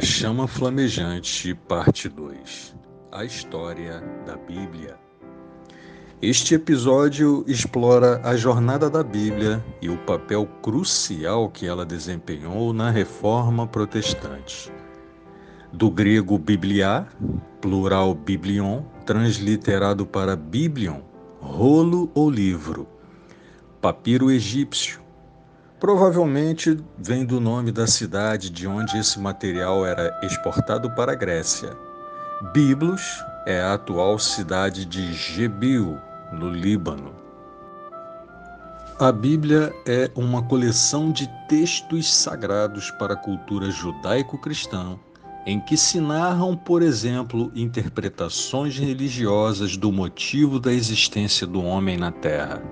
A Chama Flamejante, Parte 2. A História da Bíblia. Este episódio explora a jornada da Bíblia e o papel crucial que ela desempenhou na Reforma Protestante. Do grego bibliá, plural biblion, transliterado para biblion, rolo ou livro. Papiro egípcio. Provavelmente vem do nome da cidade de onde esse material era exportado para a Grécia. Biblos é a atual cidade de Jebil, no Líbano. A Bíblia é uma coleção de textos sagrados para a cultura judaico-cristã, em que se narram, por exemplo, interpretações religiosas do motivo da existência do homem na Terra.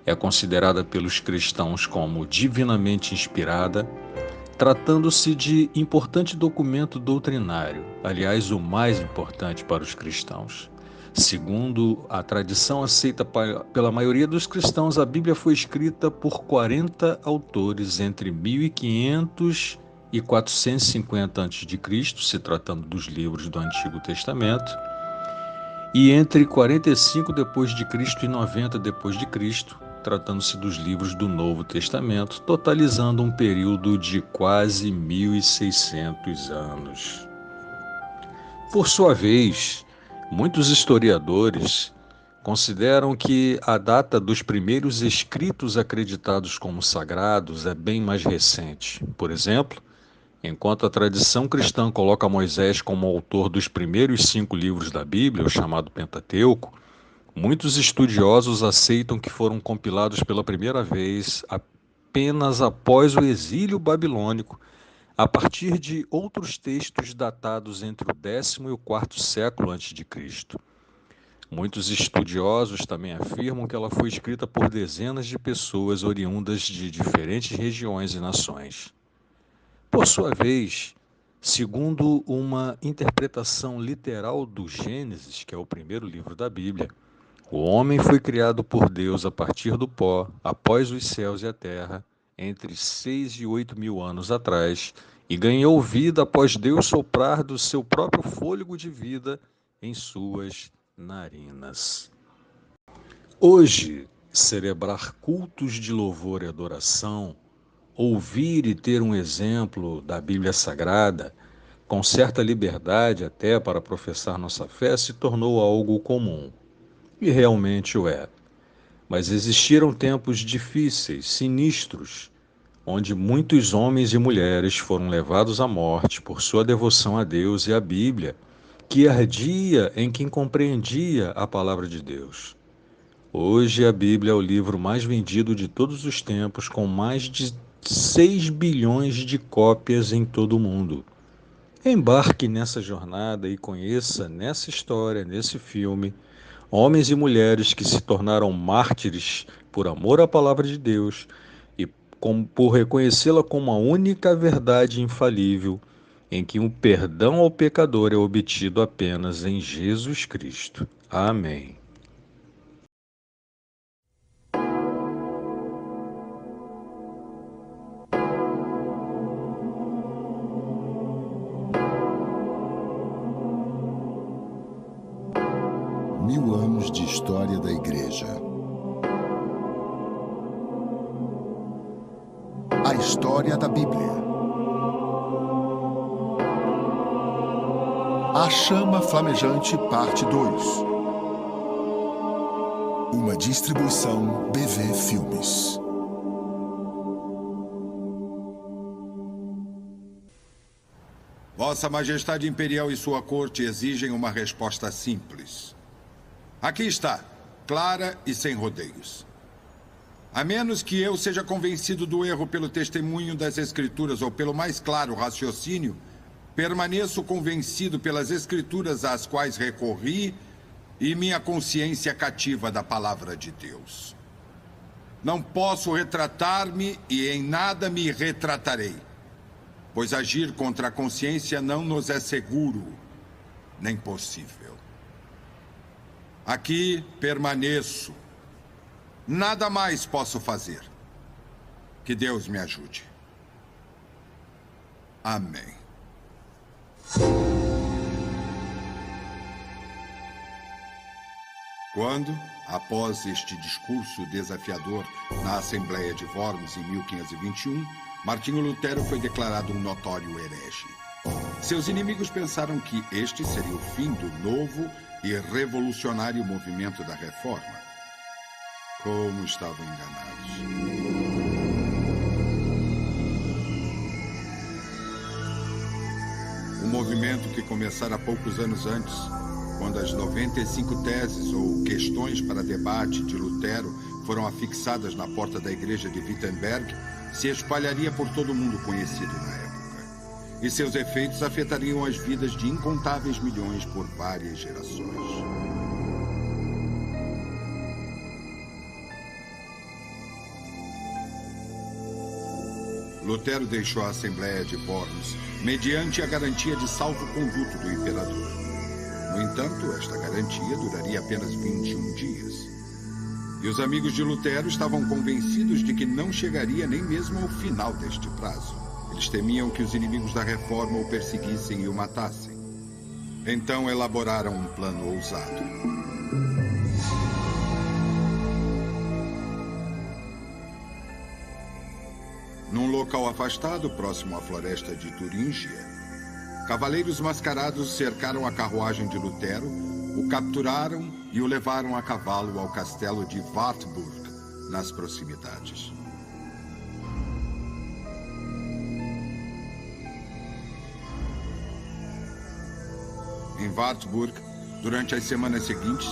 É considerada pelos cristãos como divinamente inspirada, tratando-se de importante documento doutrinário, aliás, o mais importante para os cristãos. Segundo a tradição aceita pela maioria dos cristãos, a Bíblia foi escrita por 40 autores entre 1500 e 450 a.C., se tratando dos livros do Antigo Testamento, e entre 45 d.C. e 90 d.C., tratando-se dos livros do Novo Testamento, totalizando um período de quase 1.600 anos. Por sua vez, muitos historiadores consideram que a data dos primeiros escritos acreditados como sagrados é bem mais recente. Por exemplo, enquanto a tradição cristã coloca Moisés como autor dos primeiros 5 livros da Bíblia, o chamado Pentateuco, muitos estudiosos aceitam que foram compilados pela primeira vez apenas após o exílio babilônico, a partir de outros textos datados entre o 10º e o 4º século a.C. Muitos estudiosos também afirmam que ela foi escrita por dezenas de pessoas oriundas de diferentes regiões e nações. Por sua vez, segundo uma interpretação literal do Gênesis, que é o primeiro livro da Bíblia, o homem foi criado por Deus a partir do pó, após os céus e a terra, entre 6 e 8 mil anos atrás, e ganhou vida após Deus soprar do seu próprio fôlego de vida em suas narinas. Hoje, celebrar cultos de louvor e adoração, ouvir e ter um exemplo da Bíblia Sagrada, com certa liberdade até para professar nossa fé, se tornou algo comum. E realmente o é. Mas existiram tempos difíceis, sinistros, onde muitos homens e mulheres foram levados à morte por sua devoção a Deus e à Bíblia, que ardia em quem compreendia a palavra de Deus. Hoje a Bíblia é o livro mais vendido de todos os tempos, com mais de 6 bilhões de cópias em todo o mundo. Embarque nessa jornada e conheça nessa história, nesse filme, homens e mulheres que se tornaram mártires por amor à palavra de Deus e por reconhecê-la como a única verdade infalível, em que o perdão ao pecador é obtido apenas em Jesus Cristo. Amém. Mil anos de história da Igreja. A história da Bíblia. A Chama Flamejante, Parte 2. Uma distribuição BV Filmes. Vossa Majestade Imperial e sua corte exigem uma resposta simples. Aqui está, clara e sem rodeios. A menos que eu seja convencido do erro pelo testemunho das Escrituras ou pelo mais claro raciocínio, permaneço convencido pelas Escrituras às quais recorri e minha consciência cativa da palavra de Deus. Não posso retratar-me e em nada me retratarei, pois agir contra a consciência não nos é seguro, nem possível. Aqui permaneço. Nada mais posso fazer. Que Deus me ajude. Amém. Quando, após este discurso desafiador na Assembleia de Worms em 1521, Martinho Lutero foi declarado um notório herege. Seus inimigos pensaram que este seria o fim do novo e revolucionário movimento da Reforma. Como estavam enganados. O movimento que começara poucos anos antes, quando as 95 teses ou questões para debate de Lutero foram afixadas na porta da igreja de Wittenberg, se espalharia por todo o mundo conhecido na época. E seus efeitos afetariam as vidas de incontáveis milhões por várias gerações. Lutero deixou a Assembleia de Worms mediante a garantia de salvo-conduto do imperador. No entanto, esta garantia duraria apenas 21 dias. E os amigos de Lutero estavam convencidos de que não chegaria nem mesmo ao final deste prazo. Eles temiam que os inimigos da Reforma o perseguissem e o matassem. Então elaboraram um plano ousado. Num local afastado, próximo à floresta de Turíngia, cavaleiros mascarados cercaram a carruagem de Lutero, o capturaram e o levaram a cavalo ao castelo de Wartburg, nas proximidades. Em Wartburg, durante as semanas seguintes,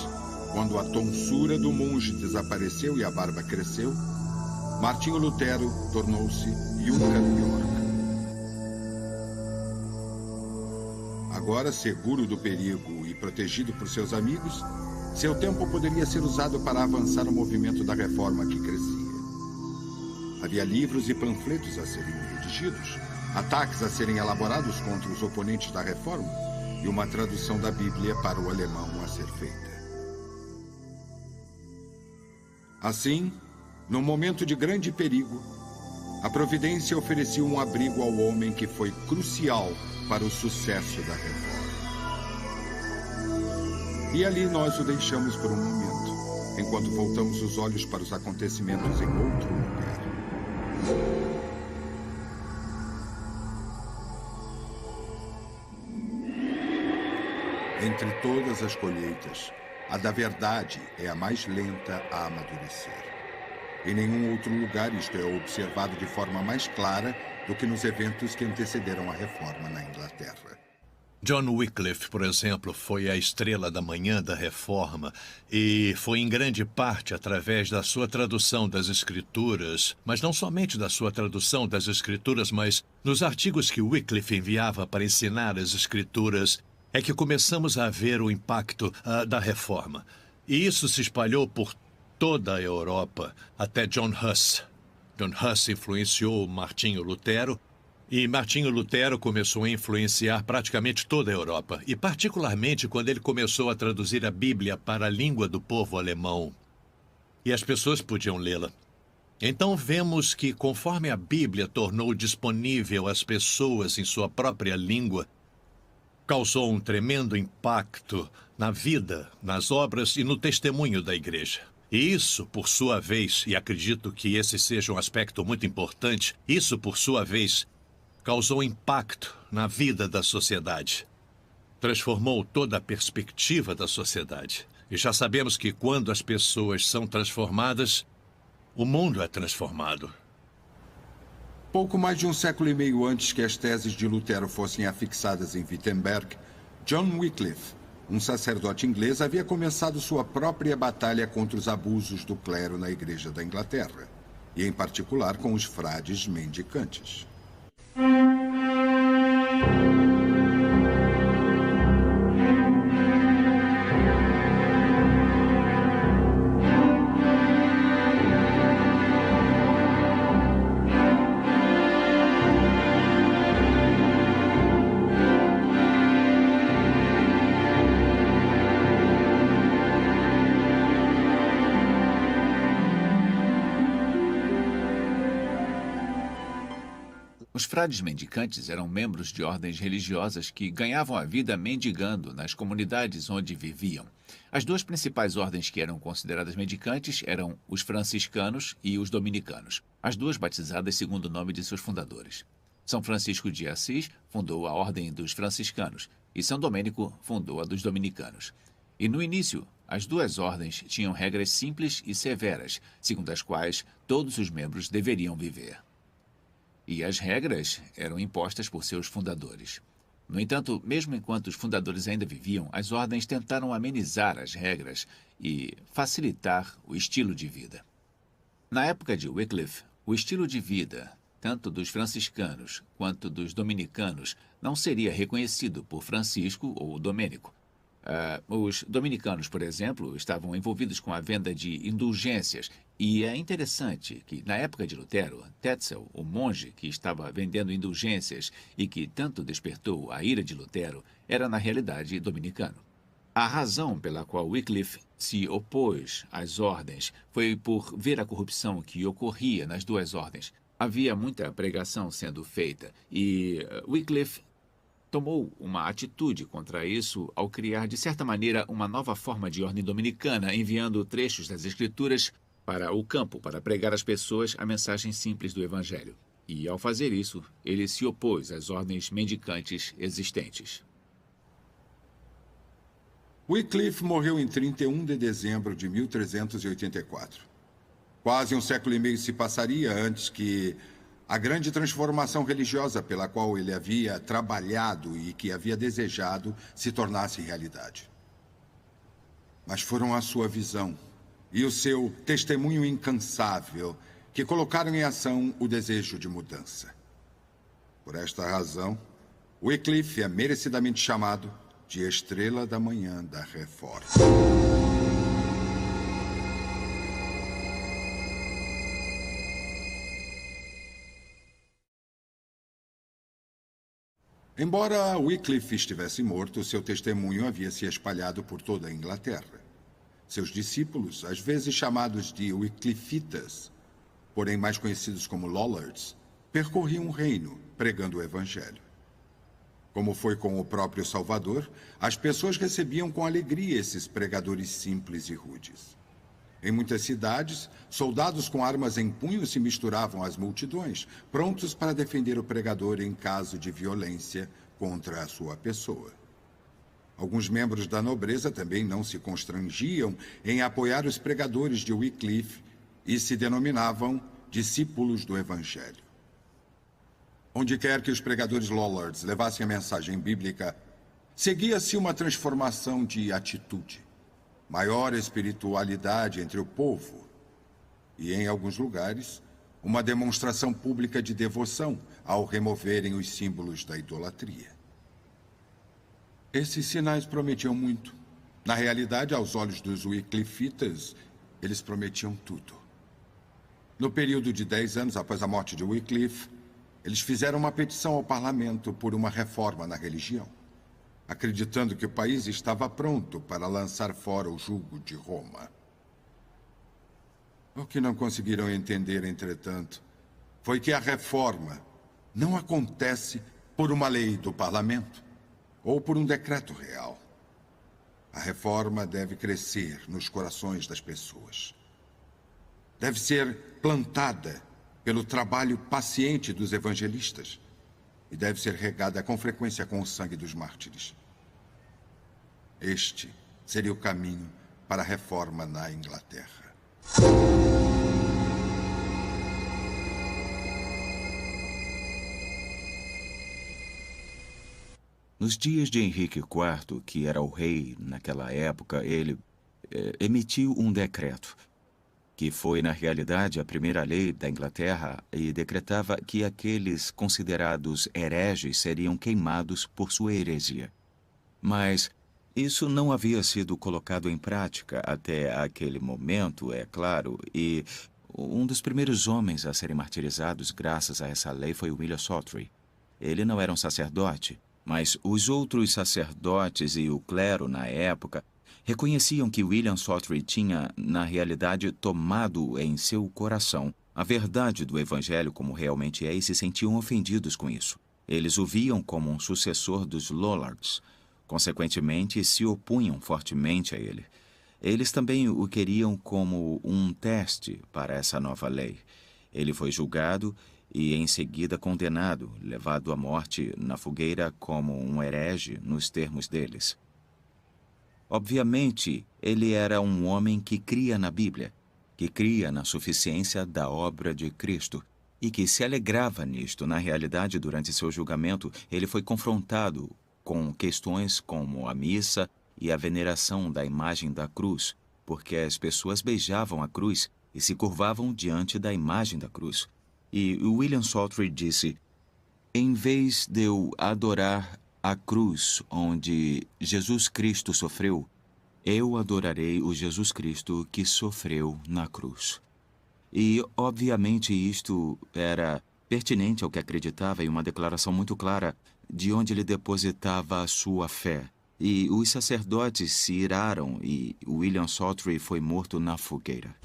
quando a tonsura do monge desapareceu e a barba cresceu, Martinho Lutero tornou-se Junker York. Agora, seguro do perigo e protegido por seus amigos, seu tempo poderia ser usado para avançar o movimento da reforma que crescia. Havia livros e panfletos a serem redigidos, ataques a serem elaborados contra os oponentes da reforma e uma tradução da Bíblia para o alemão a ser feita. Assim, num momento de grande perigo, a providência oferecia um abrigo ao homem que foi crucial para o sucesso da reforma. E ali nós o deixamos por um momento, enquanto voltamos os olhos para os acontecimentos em outro lugar. Entre todas as colheitas, a da verdade é a mais lenta a amadurecer. Em nenhum outro lugar isto é observado de forma mais clara do que nos eventos que antecederam a reforma na Inglaterra. John Wycliffe, por exemplo, foi a estrela da manhã da reforma e foi em grande parte através da sua tradução das Escrituras, mas não somente da sua tradução das Escrituras, mas nos artigos que Wycliffe enviava para ensinar as Escrituras, é que começamos a ver o impacto da reforma. E isso se espalhou por toda a Europa, até John Huss. John Huss influenciou Martinho Lutero, e Martinho Lutero começou a influenciar praticamente toda a Europa, e particularmente quando ele começou a traduzir a Bíblia para a língua do povo alemão. E as pessoas podiam lê-la. Então vemos que, conforme a Bíblia tornou disponível às pessoas em sua própria língua, causou um tremendo impacto na vida, nas obras e no testemunho da igreja. E isso, por sua vez, e acredito que esse seja um aspecto muito importante, isso, por sua vez, causou impacto na vida da sociedade. Transformou toda a perspectiva da sociedade. E já sabemos que quando as pessoas são transformadas, o mundo é transformado. Pouco mais de um século e meio antes que as teses de Lutero fossem afixadas em Wittenberg, John Wycliffe, um sacerdote inglês, havia começado sua própria batalha contra os abusos do clero na Igreja da Inglaterra, e em particular com os frades mendicantes. Os Os frades mendicantes eram membros de ordens religiosas que ganhavam a vida mendigando nas comunidades onde viviam. As duas principais ordens que eram consideradas mendicantes eram os franciscanos e os dominicanos, as duas batizadas segundo o nome de seus fundadores. São Francisco de Assis fundou a Ordem dos Franciscanos e São Domênico fundou a dos Dominicanos. E no início, as duas ordens tinham regras simples e severas, segundo as quais todos os membros deveriam viver. E as regras eram impostas por seus fundadores. No entanto, mesmo enquanto os fundadores ainda viviam, as ordens tentaram amenizar as regras e facilitar o estilo de vida. Na época de Wycliffe, o estilo de vida, tanto dos franciscanos quanto dos dominicanos, não seria reconhecido por Francisco ou Domênico. Os dominicanos, por exemplo, estavam envolvidos com a venda de indulgências, e é interessante que, na época de Lutero, Tetzel, o monge que estava vendendo indulgências e que tanto despertou a ira de Lutero, era na realidade dominicano. A razão pela qual Wycliffe se opôs às ordens foi por ver a corrupção que ocorria nas duas ordens. Havia muita pregação sendo feita e Wycliffe tomou uma atitude contra isso ao criar, de certa maneira, uma nova forma de ordem dominicana, enviando trechos das Escrituras para o campo para pregar às pessoas a mensagem simples do Evangelho. E, ao fazer isso, ele se opôs às ordens mendicantes existentes. Wycliffe morreu em 31 de dezembro de 1384. Quase um século e meio se passaria antes que a grande transformação religiosa pela qual ele havia trabalhado e que havia desejado se tornasse realidade. Mas foram a sua visão e o seu testemunho incansável que colocaram em ação o desejo de mudança. Por esta razão, Wycliffe é merecidamente chamado de Estrela da Manhã da Reforma. Embora Wycliffe estivesse morto, seu testemunho havia se espalhado por toda a Inglaterra. Seus discípulos, às vezes chamados de Wycliffitas, porém mais conhecidos como Lollards, percorriam o reino pregando o Evangelho. Como foi com o próprio Salvador, as pessoas recebiam com alegria esses pregadores simples e rudes. Em muitas cidades, soldados com armas em punho se misturavam às multidões, prontos para defender o pregador em caso de violência contra a sua pessoa. Alguns membros da nobreza também não se constrangiam em apoiar os pregadores de Wycliffe e se denominavam discípulos do Evangelho. Onde quer que os pregadores Lollards levassem a mensagem bíblica, seguia-se uma transformação de atitude, maior espiritualidade entre o povo e, em alguns lugares, uma demonstração pública de devoção ao removerem os símbolos da idolatria. Esses sinais prometiam muito. Na realidade, aos olhos dos Wycliffitas, eles prometiam tudo. No período de 10 anos após a morte de Wycliffe, eles fizeram uma petição ao parlamento por uma reforma na religião, acreditando que o país estava pronto para lançar fora o jugo de Roma. O que não conseguiram entender, entretanto, foi que a reforma não acontece por uma lei do parlamento ou por um decreto real. A reforma deve crescer nos corações das pessoas. Deve ser plantada pelo trabalho paciente dos evangelistas e deve ser regada com frequência com o sangue dos mártires. Este seria o caminho para a reforma na Inglaterra. Nos dias de Henrique IV, que era o rei naquela época, ele emitiu um decreto, que foi, na realidade, a primeira lei da Inglaterra e decretava que aqueles considerados hereges seriam queimados por sua heresia. Mas isso não havia sido colocado em prática até aquele momento, é claro, e um dos primeiros homens a serem martirizados graças a essa lei foi William Sawtry. Ele não era um sacerdote, mas os outros sacerdotes e o clero na época reconheciam que William Sawtry tinha, na realidade, tomado em seu coração a verdade do Evangelho como realmente é e se sentiam ofendidos com isso. Eles o viam como um sucessor dos Lollards. Consequentemente, se opunham fortemente a ele. Eles também o queriam como um teste para essa nova lei. Ele foi julgado e, em seguida, condenado, levado à morte na fogueira como um herege nos termos deles. Obviamente, ele era um homem que cria na Bíblia, que cria na suficiência da obra de Cristo e que se alegrava nisto. Na realidade, durante seu julgamento, ele foi confrontado com questões como a missa e a veneração da imagem da cruz, porque as pessoas beijavam a cruz e se curvavam diante da imagem da cruz. E William Saltry disse: em vez de eu adorar a cruz onde Jesus Cristo sofreu, eu adorarei o Jesus Cristo que sofreu na cruz. E, obviamente, isto era pertinente ao que acreditava e uma declaração muito clara de onde ele depositava a sua fé. E os sacerdotes se iraram e William Saltry foi morto na fogueira.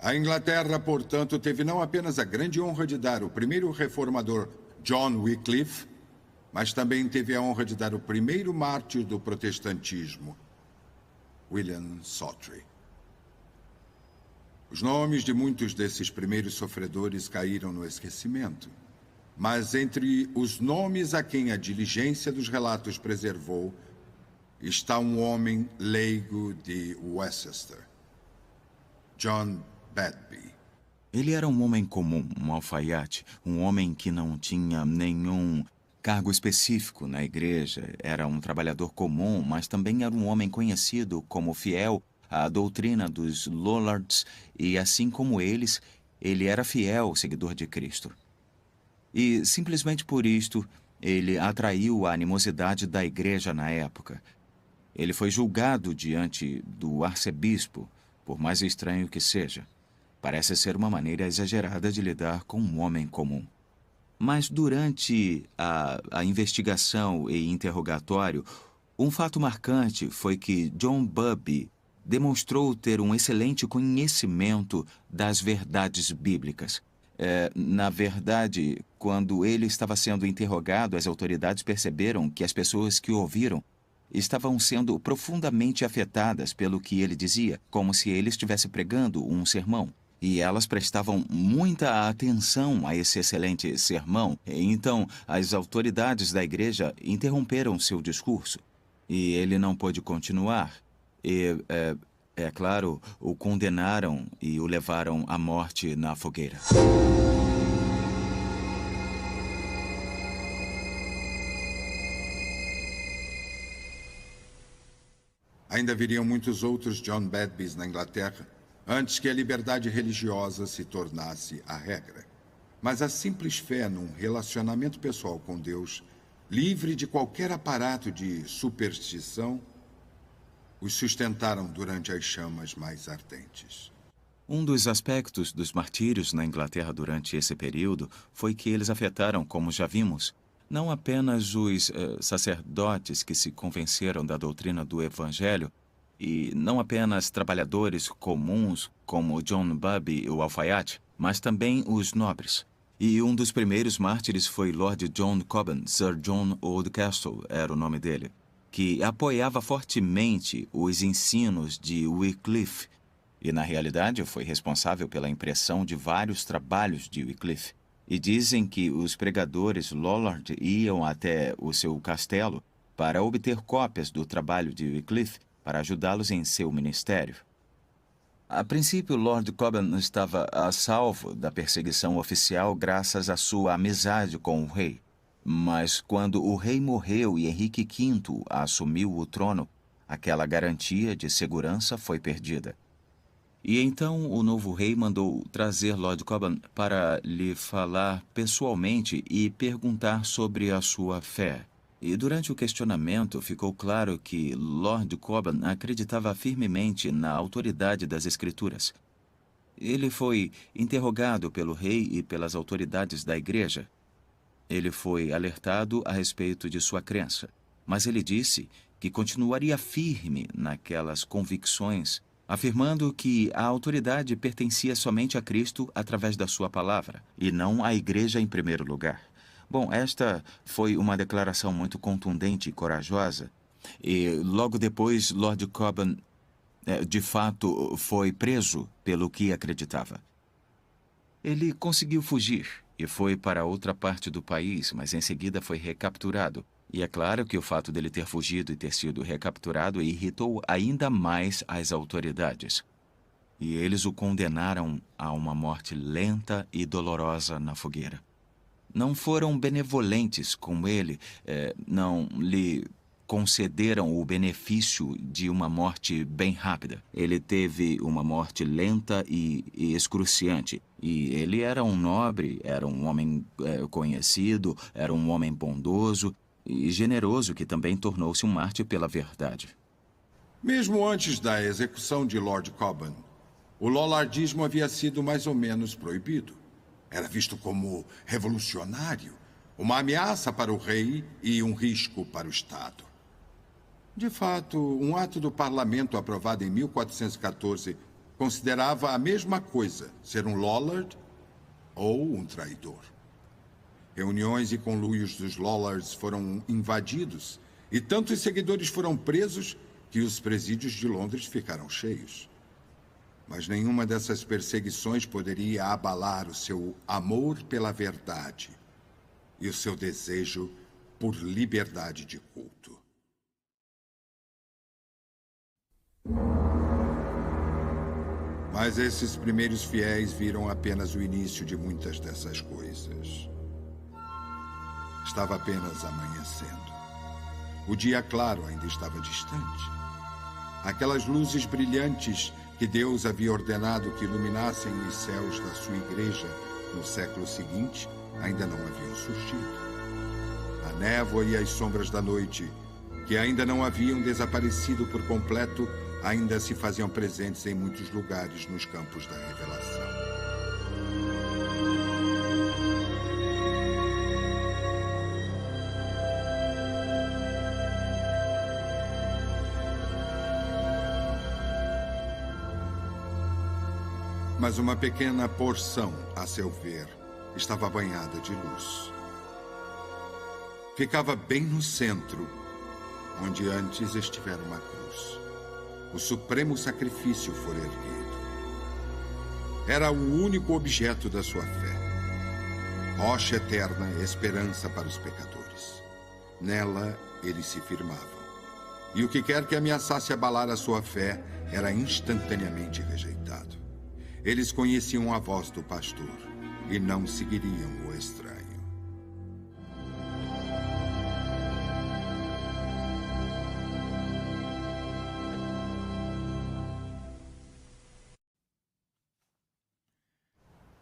A Inglaterra, portanto, teve não apenas a grande honra de dar o primeiro reformador John Wycliffe, mas também teve a honra de dar o primeiro mártir do protestantismo, William Saltry. Os nomes de muitos desses primeiros sofredores caíram no esquecimento, mas entre os nomes a quem a diligência dos relatos preservou está um homem leigo de Worcester, John Badby. Ele era um homem comum, um alfaiate, um homem que não tinha nenhum cargo específico na igreja. Era um trabalhador comum, mas também era um homem conhecido como fiel à doutrina dos Lollards e, assim como eles, ele era fiel seguidor de Cristo. E, simplesmente por isto, ele atraiu a animosidade da igreja na época. Ele foi julgado diante do arcebispo, por mais estranho que seja. Parece ser uma maneira exagerada de lidar com um homem comum. Mas durante a investigação e interrogatório, um fato marcante foi que John Badby demonstrou ter um excelente conhecimento das verdades bíblicas. Na verdade, quando ele estava sendo interrogado, as autoridades perceberam que as pessoas que o ouviram estavam sendo profundamente afetadas pelo que ele dizia, como se ele estivesse pregando um sermão. E elas prestavam muita atenção a esse excelente sermão. Então, as autoridades da igreja interromperam seu discurso. E ele não pôde continuar. E, é claro, o condenaram e o levaram à morte na fogueira. Ainda viriam muitos outros John Badbys na Inglaterra, antes que a liberdade religiosa se tornasse a regra. Mas a simples fé num relacionamento pessoal com Deus, livre de qualquer aparato de superstição, os sustentaram durante as chamas mais ardentes. Um dos aspectos dos martírios na Inglaterra durante esse período foi que eles afetaram, como já vimos, não apenas os sacerdotes que se convenceram da doutrina do Evangelho, e não apenas trabalhadores comuns como John Badby, o alfaiate, mas também os nobres. E um dos primeiros mártires foi Lord John Cobham, Sir John Oldcastle era o nome dele, que apoiava fortemente os ensinos de Wycliffe e, na realidade, foi responsável pela impressão de vários trabalhos de Wycliffe. E dizem que os pregadores Lollard iam até o seu castelo para obter cópias do trabalho de Wycliffe para ajudá-los em seu ministério. A princípio, Lord Cobham estava a salvo da perseguição oficial graças à sua amizade com o rei. Mas quando o rei morreu e Henrique V assumiu o trono, aquela garantia de segurança foi perdida. E então o novo rei mandou trazer Lord Cobham para lhe falar pessoalmente e perguntar sobre a sua fé. E durante o questionamento ficou claro que Lord Cobham acreditava firmemente na autoridade das Escrituras. Ele foi interrogado pelo rei e pelas autoridades da igreja. ele foi alertado a respeito de sua crença, mas ele disse que continuaria firme naquelas convicções, afirmando que a autoridade pertencia somente a Cristo através da sua palavra, e não à igreja em primeiro lugar. Bom, esta foi uma declaração muito contundente e corajosa, e logo depois Lord Cobham, de fato, foi preso pelo que acreditava. Ele conseguiu fugir e foi para outra parte do país, mas em seguida foi recapturado. E é claro que o fato dele ter fugido e ter sido recapturado irritou ainda mais as autoridades. E eles o condenaram a uma morte lenta e dolorosa na fogueira. Não foram benevolentes com ele, não lhe concederam o benefício de uma morte bem rápida. Ele teve uma morte lenta e excruciante. E ele era um nobre, era um homem conhecido, era um homem bondoso e generoso que também tornou-se um mártir pela verdade. Mesmo antes da execução de Lord Cobham, o lollardismo havia sido mais ou menos proibido. Era visto como revolucionário, uma ameaça para o rei e um risco para o Estado. De fato, um ato do parlamento aprovado em 1414 considerava a mesma coisa ser um lollard ou um traidor. Reuniões e conluios dos lollards foram invadidos e tantos seguidores foram presos que os presídios de Londres ficaram cheios. Mas nenhuma dessas perseguições poderia abalar o seu amor pela verdade e o seu desejo por liberdade de culto. Mas esses primeiros fiéis viram apenas o início de muitas dessas coisas. Estava apenas amanhecendo. O dia claro ainda estava distante. Aquelas luzes brilhantes que Deus havia ordenado que iluminassem os céus da sua igreja no século seguinte ainda não haviam surgido. A névoa e as sombras da noite, que ainda não haviam desaparecido por completo, ainda se faziam presentes em muitos lugares nos campos da revelação. Mas uma pequena porção, a seu ver, estava banhada de luz. Ficava bem no centro, onde antes estivera uma cruz. O supremo sacrifício fora erguido. Era o único objeto da sua fé. Rocha eterna, esperança para os pecadores. Nela, eles se firmavam. E o que quer que ameaçasse abalar a sua fé era instantaneamente rejeitado. Eles conheciam a voz do pastor e não seguiriam o estranho.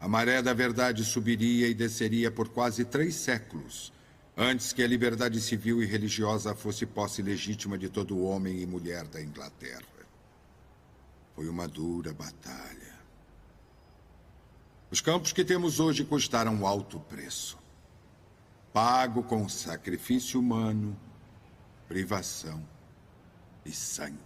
A maré da verdade subiria e desceria por quase 3 séculos, antes que a liberdade civil e religiosa fosse posse legítima de todo homem e mulher da Inglaterra. Foi uma dura batalha. Os campos que temos hoje custaram alto preço. Pago com sacrifício humano, privação e sangue.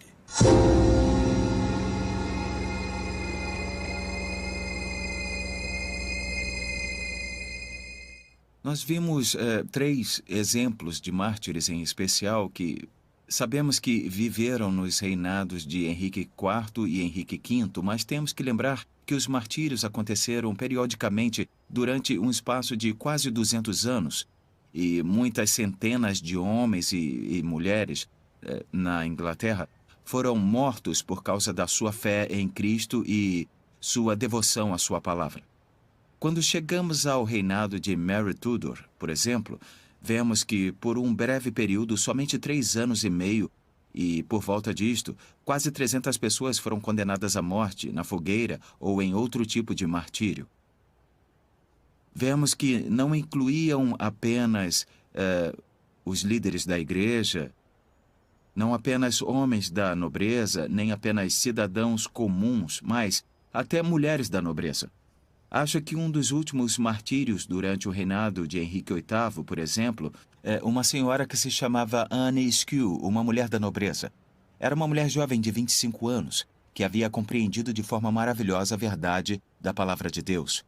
Nós vimos 3 exemplos de mártires em especial que sabemos que viveram nos reinados de Henrique IV e Henrique V, mas temos que lembrar que os martírios aconteceram periodicamente durante um espaço de quase 200 anos e muitas centenas de homens e mulheres na Inglaterra foram mortos por causa da sua fé em Cristo e sua devoção à sua palavra. Quando chegamos ao reinado de Mary Tudor, por exemplo, vemos que por um breve período, somente 3 anos e meio, e por volta disto, quase 300 pessoas foram condenadas à morte na fogueira ou em outro tipo de martírio. Vemos que não incluíam apenas os líderes da igreja, não apenas homens da nobreza, nem apenas cidadãos comuns, mas até mulheres da nobreza. acha que um dos últimos martírios durante o reinado de Henrique VIII, por exemplo, é uma senhora que se chamava Anne Skew, uma mulher da nobreza. Era uma mulher jovem de 25 anos, que havia compreendido de forma maravilhosa a verdade da palavra de Deus,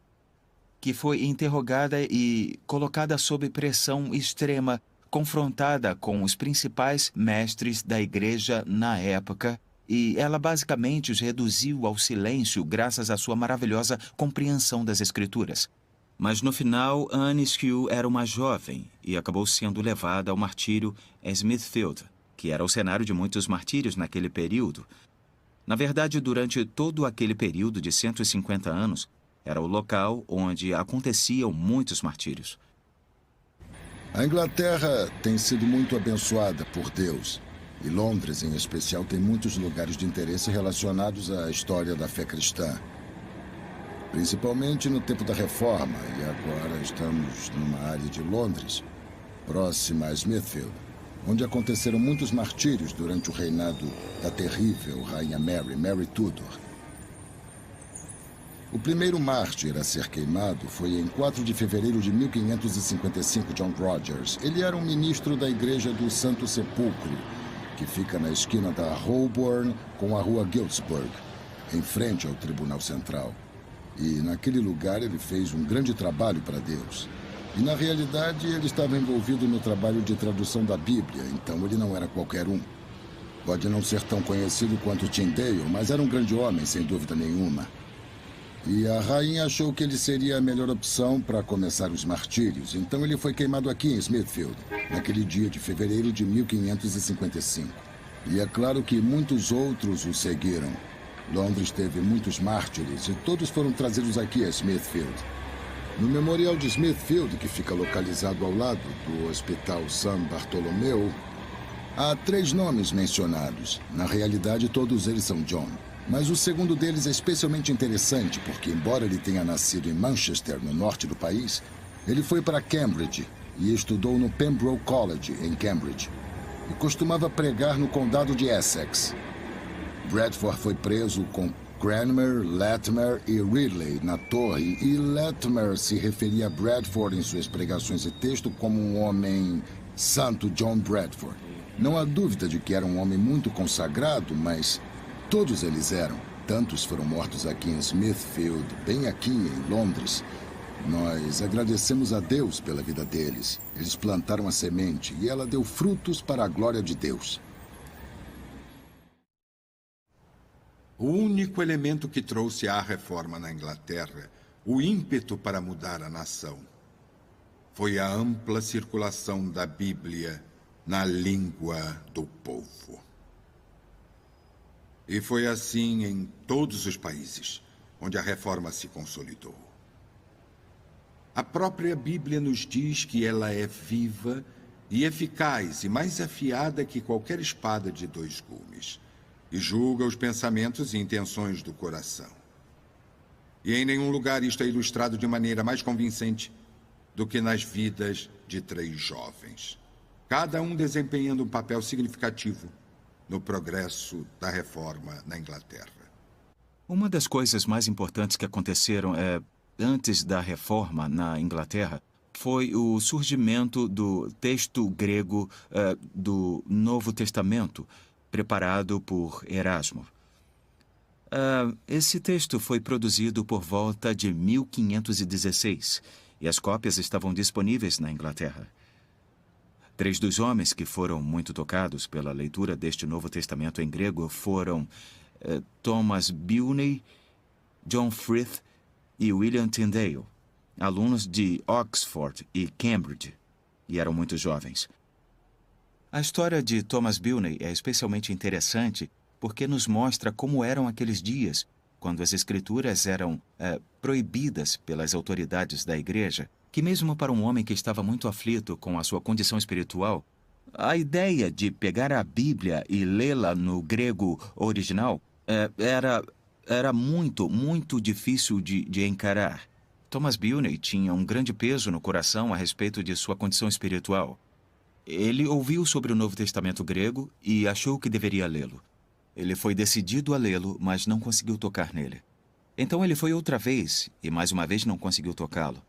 que foi interrogada e colocada sob pressão extrema, confrontada com os principais mestres da igreja na época, e ela basicamente os reduziu ao silêncio graças à sua maravilhosa compreensão das Escrituras. Mas no final, Anne Skew era uma jovem e acabou sendo levada ao martírio em Smithfield, que era o cenário de muitos martírios naquele período. Na verdade, durante todo aquele período de 150 anos, era o local onde aconteciam muitos martírios. A Inglaterra tem sido muito abençoada por Deus. E Londres, em especial, tem muitos lugares de interesse relacionados à história da fé cristã. Principalmente no tempo da Reforma, e agora estamos numa área de Londres, próxima a Smithfield, onde aconteceram muitos martírios durante o reinado da terrível Rainha Mary Tudor. O primeiro mártir a ser queimado foi em 4 de fevereiro de 1555, John Rogers. Ele era um ministro da Igreja do Santo Sepulcro, que fica na esquina da Holborn com a rua Giltspurg, em frente ao Tribunal Central. E naquele lugar ele fez um grande trabalho para Deus. E na realidade ele estava envolvido no trabalho de tradução da Bíblia, então ele não era qualquer um. Pode não ser tão conhecido quanto Tyndale, mas era um grande homem, sem dúvida nenhuma. E a rainha achou que ele seria a melhor opção para começar os martírios, então ele foi queimado aqui em Smithfield, naquele dia de fevereiro de 1555. E é claro que muitos outros o seguiram. Londres teve muitos mártires e todos foram trazidos aqui a Smithfield. No memorial de Smithfield, que fica localizado ao lado do Hospital São Bartolomeu, há 3 nomes mencionados. Na realidade, todos eles são John. Mas o segundo deles é especialmente interessante porque, embora ele tenha nascido em Manchester, no norte do país, ele foi para Cambridge e estudou no Pembroke College, em Cambridge, e costumava pregar no condado de Essex. Bradford foi preso com Cranmer, Latimer e Ridley na torre, e Latimer se referia a Bradford em suas pregações e texto como um homem santo, John Bradford. Não há dúvida de que era um homem muito consagrado, mas todos eles eram. Tantos foram mortos aqui em Smithfield, bem aqui em Londres. Nós agradecemos a Deus pela vida deles. Eles plantaram a semente e ela deu frutos para a glória de Deus. O único elemento que trouxe à reforma na Inglaterra, o ímpeto para mudar a nação, foi a ampla circulação da Bíblia na língua do povo. E foi assim em todos os países onde a reforma se consolidou. A própria Bíblia nos diz que ela é viva e eficaz e mais afiada que qualquer espada de 2 gumes, e julga os pensamentos e intenções do coração. E em nenhum lugar isto é ilustrado de maneira mais convincente do que nas vidas de 3 jovens, cada um desempenhando um papel significativo no progresso da reforma na Inglaterra. Uma das coisas mais importantes que aconteceram antes da reforma na Inglaterra foi o surgimento do texto grego do Novo Testamento, preparado por Erasmo. Esse texto foi produzido por volta de 1516 e as cópias estavam disponíveis na Inglaterra. 3 dos homens que foram muito tocados pela leitura deste Novo Testamento em grego foram Thomas Bilney, John Frith e William Tyndale, alunos de Oxford e Cambridge, e eram muito jovens. A história de Thomas Bilney é especialmente interessante porque nos mostra como eram aqueles dias, quando as escrituras eram proibidas pelas autoridades da igreja, que mesmo para um homem que estava muito aflito com a sua condição espiritual, a ideia de pegar a Bíblia e lê-la no grego original era muito, muito difícil de encarar. Thomas Bilney tinha um grande peso no coração a respeito de sua condição espiritual. Ele ouviu sobre o Novo Testamento grego e achou que deveria lê-lo. Ele foi decidido a lê-lo, mas não conseguiu tocar nele. Então ele foi outra vez, e mais uma vez não conseguiu tocá-lo.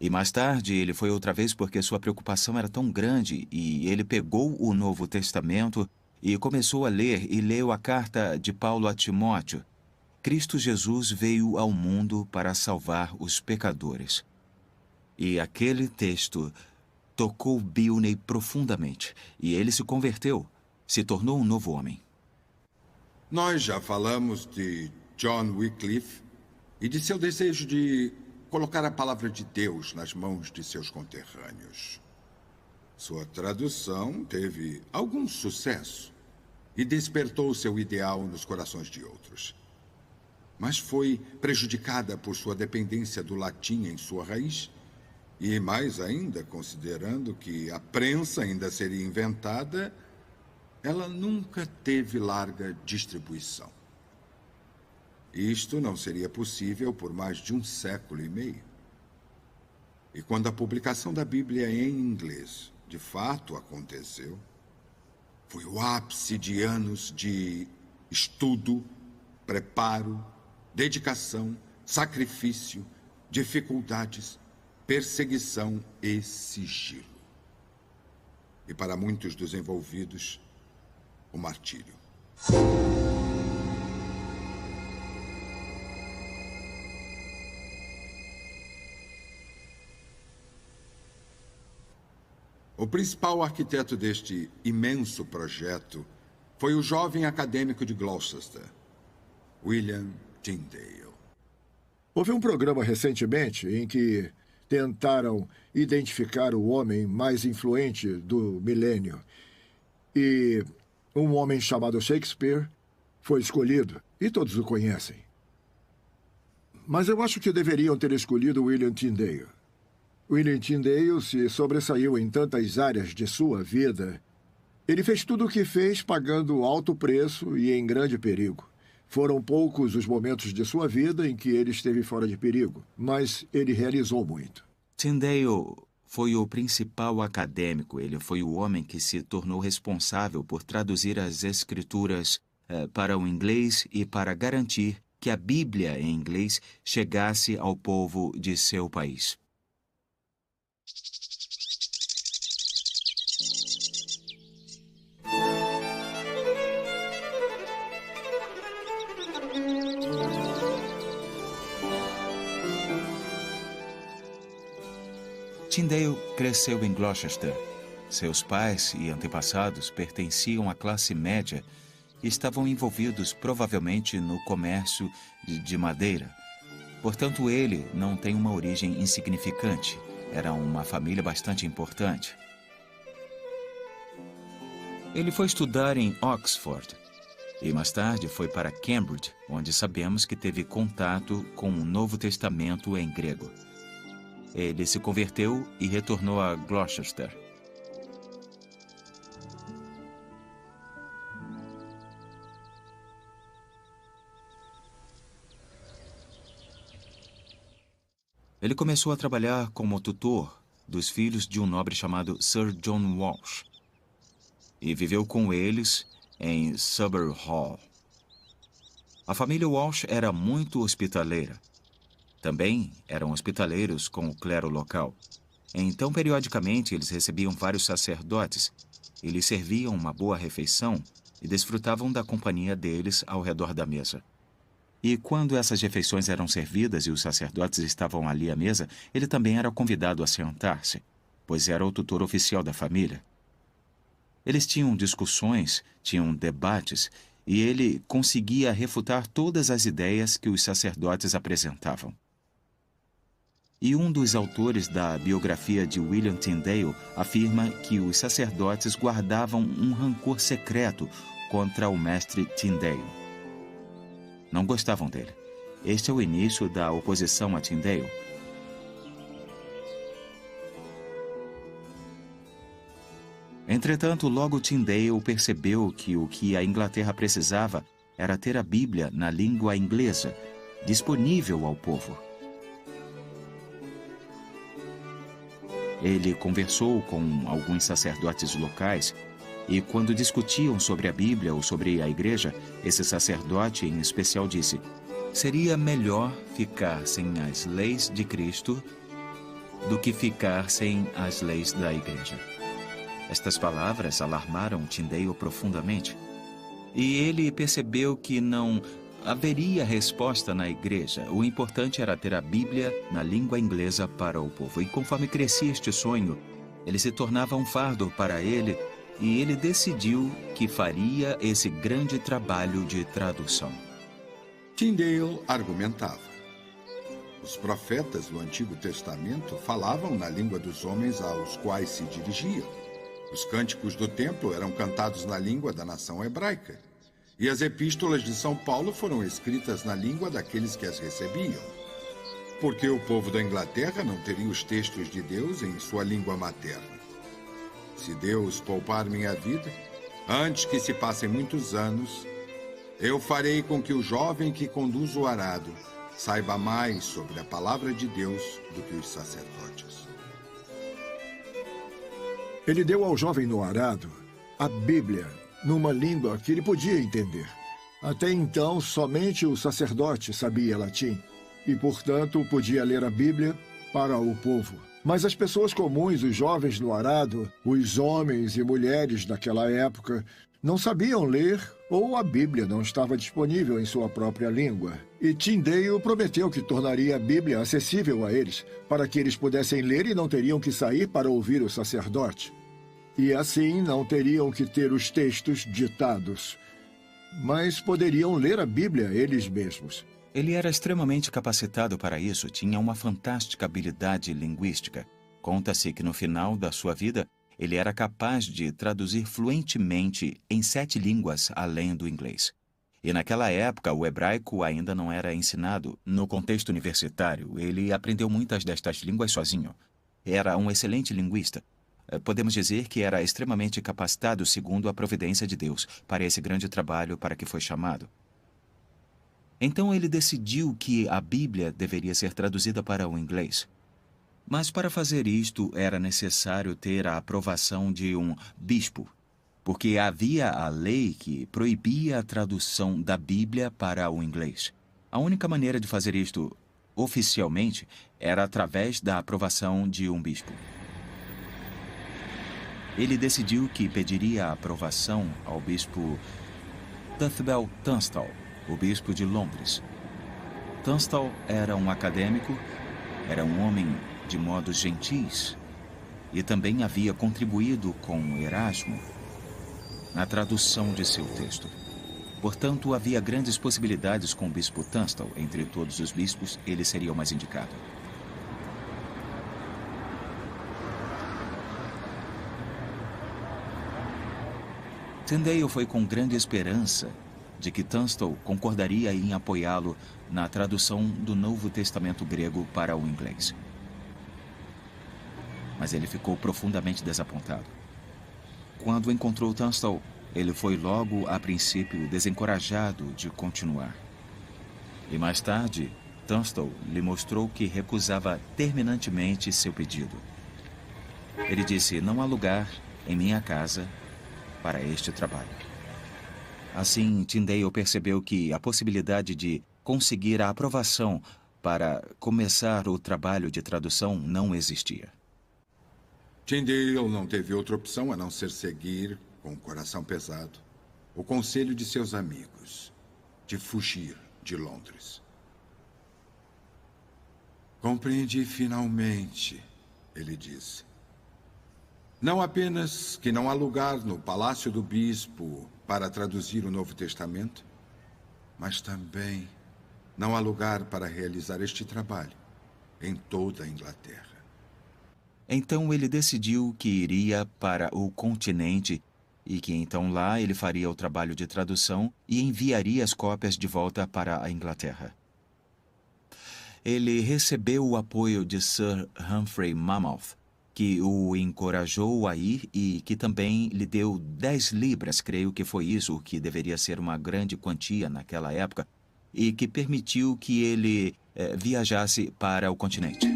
E mais tarde ele foi outra vez porque sua preocupação era tão grande, e ele pegou o Novo Testamento e começou a ler, e leu a carta de Paulo a Timóteo. Cristo Jesus veio ao mundo para salvar os pecadores. E aquele texto tocou Bilney profundamente, e ele se converteu, se tornou um novo homem. Nós já falamos de John Wycliffe e de seu desejo de colocar a palavra de Deus nas mãos de seus conterrâneos. Sua tradução teve algum sucesso e despertou seu ideal nos corações de outros. Mas foi prejudicada por sua dependência do latim em sua raiz e, mais ainda, considerando que a prensa ainda seria inventada, ela nunca teve larga distribuição. Isto não seria possível por mais de 1 século e meio. E quando a publicação da Bíblia em inglês de fato aconteceu, foi o ápice de anos de estudo, preparo, dedicação, sacrifício, dificuldades, perseguição e sigilo. E para muitos dos envolvidos, o martírio. O principal arquiteto deste imenso projeto foi o jovem acadêmico de Gloucester, William Tyndale. Houve um programa recentemente em que tentaram identificar o homem mais influente do milênio. E um homem chamado Shakespeare foi escolhido, e todos o conhecem. Mas eu acho que deveriam ter escolhido William Tyndale. William Tyndale se sobressaiu em tantas áreas de sua vida. Ele fez tudo o que fez pagando alto preço e em grande perigo. Foram poucos os momentos de sua vida em que ele esteve fora de perigo, mas ele realizou muito. Tyndale foi o principal acadêmico. Ele foi o homem que se tornou responsável por traduzir as escrituras para o inglês e para garantir que a Bíblia em inglês chegasse ao povo de seu país. Tyndale cresceu em Gloucester. Seus pais e antepassados pertenciam à classe média e estavam envolvidos provavelmente no comércio de madeira. Portanto, ele não tem uma origem insignificante. Era uma família bastante importante. Ele foi estudar em Oxford e mais tarde foi para Cambridge, onde sabemos que teve contato com o Novo Testamento em grego. Ele se converteu e retornou a Gloucester. Ele começou a trabalhar como tutor dos filhos de um nobre chamado Sir John Walsh e viveu com eles em Sober Hall. A família Walsh era muito hospitaleira. Também eram hospitaleiros com o clero local. Então, periodicamente, eles recebiam vários sacerdotes e lhes serviam uma boa refeição e desfrutavam da companhia deles ao redor da mesa. E quando essas refeições eram servidas e os sacerdotes estavam ali à mesa, ele também era convidado a sentar-se, pois era o tutor oficial da família. Eles tinham discussões, tinham debates, e ele conseguia refutar todas as ideias que os sacerdotes apresentavam. E um dos autores da biografia de William Tyndale afirma que os sacerdotes guardavam um rancor secreto contra o mestre Tyndale. Não gostavam dele. Este é o início da oposição a Tyndale. Entretanto, logo Tyndale percebeu que o que a Inglaterra precisava era ter a Bíblia na língua inglesa, disponível ao povo. Ele conversou com alguns sacerdotes locais e, quando discutiam sobre a Bíblia ou sobre a igreja, esse sacerdote em especial disse: Seria melhor ficar sem as leis de Cristo do que ficar sem as leis da igreja. Estas palavras alarmaram Tyndale profundamente. E ele percebeu que não haveria resposta na igreja. O importante era ter a Bíblia na língua inglesa para o povo. E conforme crescia este sonho, ele se tornava um fardo para ele, e ele decidiu que faria esse grande trabalho de tradução. Tyndale argumentava. Os profetas do Antigo Testamento falavam na língua dos homens aos quais se dirigiam. Os cânticos do templo eram cantados na língua da nação hebraica. E as epístolas de São Paulo foram escritas na língua daqueles que as recebiam. Porque o povo da Inglaterra não teria os textos de Deus em sua língua materna. Se Deus poupar minha vida, antes que se passem muitos anos, eu farei com que o jovem que conduz o arado saiba mais sobre a palavra de Deus do que os sacerdotes. Ele deu ao jovem no arado a Bíblia, numa língua que ele podia entender. Até então, somente o sacerdote sabia latim e, portanto, podia ler a Bíblia para o povo. Mas as pessoas comuns, os jovens no arado, os homens e mulheres daquela época, não sabiam ler ou a Bíblia não estava disponível em sua própria língua. E Tyndale prometeu que tornaria a Bíblia acessível a eles, para que eles pudessem ler e não teriam que sair para ouvir o sacerdote. E assim não teriam que ter os textos ditados, mas poderiam ler a Bíblia eles mesmos. Ele era extremamente capacitado para isso, tinha uma fantástica habilidade linguística. Conta-se que no final da sua vida, ele era capaz de traduzir fluentemente em 7 línguas além do inglês. E naquela época, o hebraico ainda não era ensinado. No contexto universitário, ele aprendeu muitas destas línguas sozinho. Era um excelente linguista. Podemos dizer que era extremamente capacitado segundo a providência de Deus para esse grande trabalho para que foi chamado. Então ele decidiu que a Bíblia deveria ser traduzida para o inglês. Mas para fazer isto era necessário ter a aprovação de um bispo, porque havia a lei que proibia a tradução da Bíblia para o inglês. A única maneira de fazer isto oficialmente era através da aprovação de um bispo. Ele decidiu que pediria a aprovação ao bispo Tuthbel Tunstall, o bispo de Londres. Tunstall era um acadêmico, era um homem de modos gentis e também havia contribuído com Erasmo na tradução de seu texto. Portanto, havia grandes possibilidades com o bispo Tunstall. Entre todos os bispos, ele seria o mais indicado. Tyndale foi com grande esperança de que Tunstall concordaria em apoiá-lo na tradução do Novo Testamento grego para o inglês. Mas ele ficou profundamente desapontado. Quando encontrou Tunstall, ele foi logo, a princípio, desencorajado de continuar. E mais tarde, Tunstall lhe mostrou que recusava terminantemente seu pedido. Ele disse: "Não há lugar em minha casa para este trabalho." Assim, Tyndale percebeu que a possibilidade de conseguir a aprovação para começar o trabalho de tradução não existia. Tyndale não teve outra opção a não ser seguir, com o coração pesado, o conselho de seus amigos de fugir de Londres. "Compreendi finalmente", ele disse. "Não apenas que não há lugar no palácio do bispo para traduzir o Novo Testamento, mas também não há lugar para realizar este trabalho em toda a Inglaterra." Então ele decidiu que iria para o continente e que então lá ele faria o trabalho de tradução e enviaria as cópias de volta para a Inglaterra. Ele recebeu o apoio de Sir Humphrey Monmouth, que o encorajou a ir e que também lhe deu 10 libras, creio que foi isso, o que deveria ser uma grande quantia naquela época, e que permitiu que ele viajasse para o continente.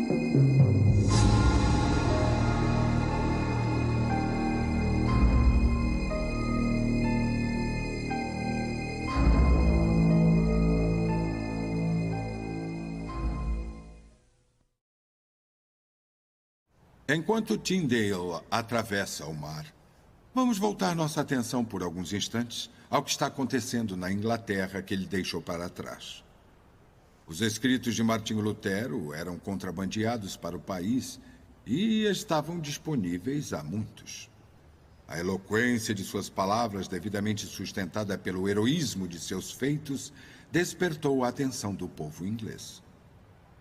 Enquanto Tyndale atravessa o mar, vamos voltar nossa atenção por alguns instantes ao que está acontecendo na Inglaterra que ele deixou para trás. Os escritos de Martinho Lutero eram contrabandeados para o país e estavam disponíveis a muitos. A eloquência de suas palavras, devidamente sustentada pelo heroísmo de seus feitos, despertou a atenção do povo inglês.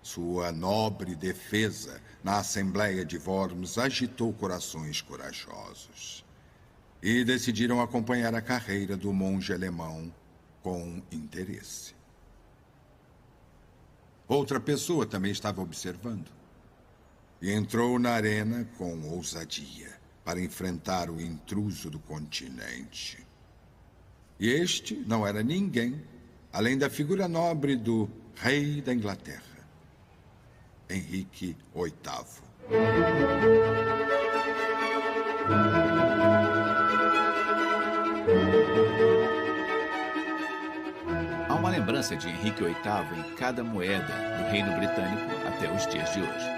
Sua nobre defesa na Assembleia de Worms agitou corações corajosos. E decidiram acompanhar a carreira do monge alemão com interesse. Outra pessoa também estava observando. E entrou na arena com ousadia para enfrentar o intruso do continente. E este não era ninguém, além da figura nobre do rei da Inglaterra, Henrique VIII. Há uma lembrança de Henrique VIII em cada moeda do Reino Britânico até os dias de hoje.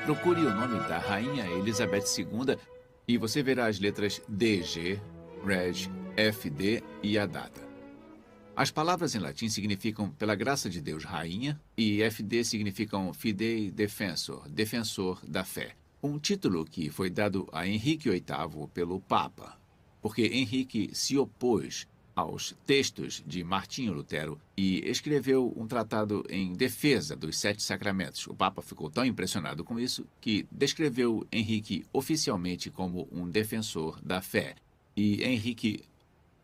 Procure o nome da Rainha Elizabeth II e você verá as letras DG, Reg, FD e a data. As palavras em latim significam pela graça de Deus, Rainha, e FD significam Fidei Defensor, defensor da fé. Um título que foi dado a Henrique VIII pelo Papa, porque Henrique se opôs aos textos de Martinho Lutero e escreveu um tratado em defesa dos 7 sacramentos. O Papa ficou tão impressionado com isso que descreveu Henrique oficialmente como um defensor da fé. E Henrique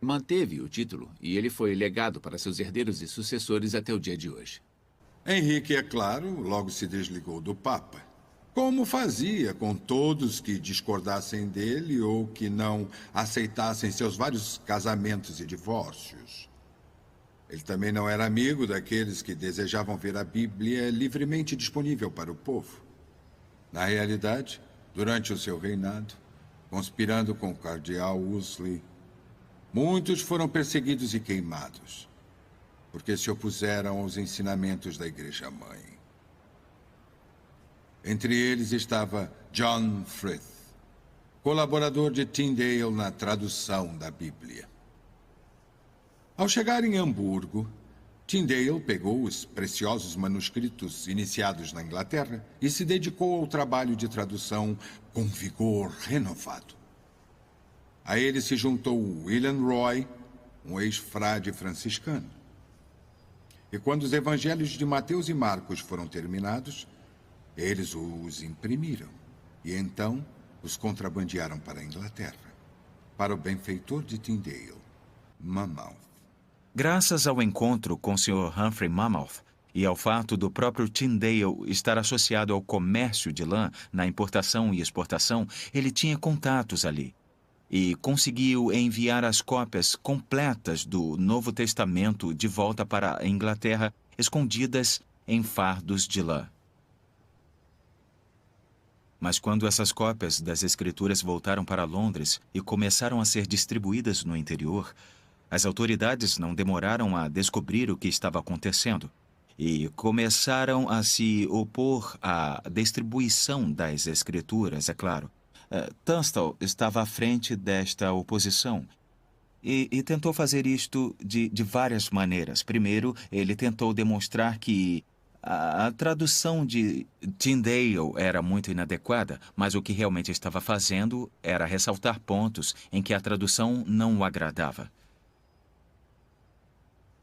manteve o título e ele foi legado para seus herdeiros e sucessores até o dia de hoje. Henrique, é claro, logo se desligou do Papa. Como fazia com todos que discordassem dele ou que não aceitassem seus vários casamentos e divórcios. Ele também não era amigo daqueles que desejavam ver a Bíblia livremente disponível para o povo. Na realidade, durante o seu reinado, conspirando com o cardeal Wolsey, muitos foram perseguidos e queimados, porque se opuseram aos ensinamentos da Igreja-mãe. Entre eles estava John Frith, colaborador de Tyndale na tradução da Bíblia. Ao chegar em Hamburgo, Tyndale pegou os preciosos manuscritos iniciados na Inglaterra e se dedicou ao trabalho de tradução com vigor renovado. A ele se juntou William Roy, um ex-frade franciscano. E quando os evangelhos de Mateus e Marcos foram terminados, eles os imprimiram e então os contrabandearam para a Inglaterra, para o benfeitor de Tyndale, Monmouth. Graças ao encontro com o Sr. Humphrey Monmouth e ao fato do próprio Tyndale estar associado ao comércio de lã na importação e exportação, ele tinha contatos ali e conseguiu enviar as cópias completas do Novo Testamento de volta para a Inglaterra, escondidas em fardos de lã. Mas quando essas cópias das Escrituras voltaram para Londres e começaram a ser distribuídas no interior, as autoridades não demoraram a descobrir o que estava acontecendo e começaram a se opor à distribuição das Escrituras, é claro. Tunstall estava à frente desta oposição e tentou fazer isto de várias maneiras. Primeiro, ele tentou demonstrar que a tradução de Tyndale era muito inadequada, mas o que realmente estava fazendo era ressaltar pontos em que a tradução não o agradava.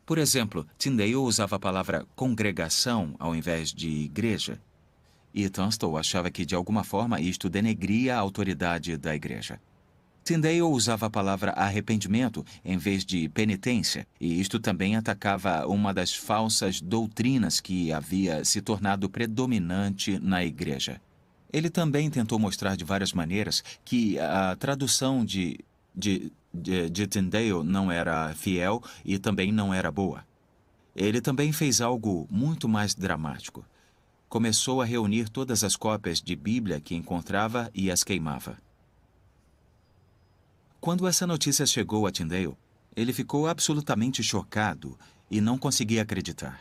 Por exemplo, Tyndale usava a palavra congregação ao invés de igreja, e Tunstall achava que, de alguma forma, isto denegria a autoridade da igreja. Tyndale usava a palavra arrependimento em vez de penitência, e isto também atacava uma das falsas doutrinas que havia se tornado predominante na igreja. Ele também tentou mostrar de várias maneiras que a tradução de Tyndale não era fiel e também não era boa. Ele também fez algo muito mais dramático. Começou a reunir todas as cópias de Bíblia que encontrava e as queimava. Quando essa notícia chegou a Tyndale, ele ficou absolutamente chocado e não conseguia acreditar.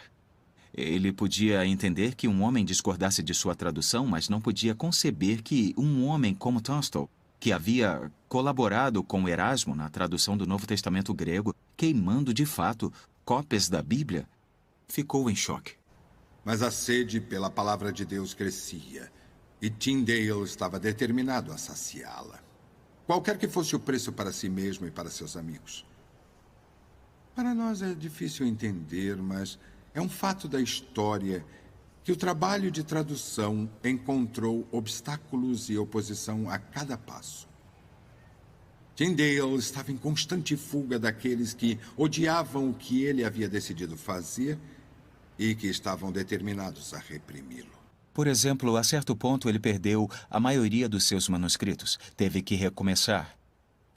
Ele podia entender que um homem discordasse de sua tradução, mas não podia conceber que um homem como Tunstall, que havia colaborado com Erasmo na tradução do Novo Testamento grego, queimando de fato cópias da Bíblia, ficou em choque. Mas a sede pela palavra de Deus crescia, e Tyndale estava determinado a saciá-la. Qualquer que fosse o preço para si mesmo e para seus amigos. Para nós é difícil entender, mas é um fato da história que o trabalho de tradução encontrou obstáculos e oposição a cada passo. Tyndale estava em constante fuga daqueles que odiavam o que ele havia decidido fazer e que estavam determinados a reprimi-lo. Por exemplo, a certo ponto ele perdeu a maioria dos seus manuscritos. Teve que recomeçar.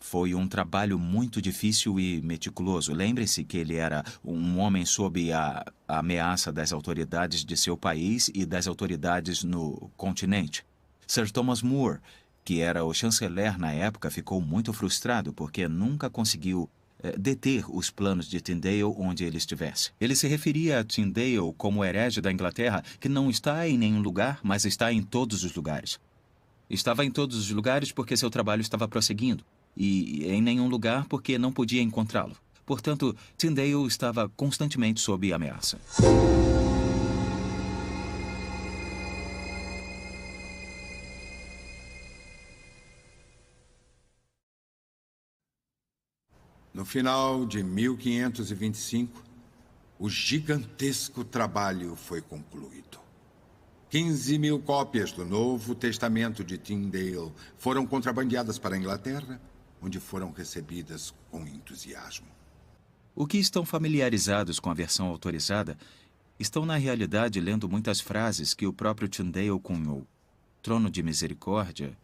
Foi um trabalho muito difícil e meticuloso. Lembre-se que ele era um homem sob a ameaça das autoridades de seu país e das autoridades no continente. Sir Thomas More, que era o chanceler na época, ficou muito frustrado porque nunca conseguiu deter os planos de Tyndale onde ele estivesse. Ele se referia a Tyndale como herege da Inglaterra, que não está em nenhum lugar, mas está em todos os lugares. Estava em todos os lugares porque seu trabalho estava prosseguindo, e em nenhum lugar porque não podia encontrá-lo. Portanto, Tyndale estava constantemente sob ameaça. No final de 1525, o gigantesco trabalho foi concluído. 15.000 cópias do Novo Testamento de Tyndale foram contrabandeadas para a Inglaterra, onde foram recebidas com entusiasmo. O que estão familiarizados com a versão autorizada estão, na realidade, lendo muitas frases que o próprio Tyndale cunhou. Trono de misericórdia,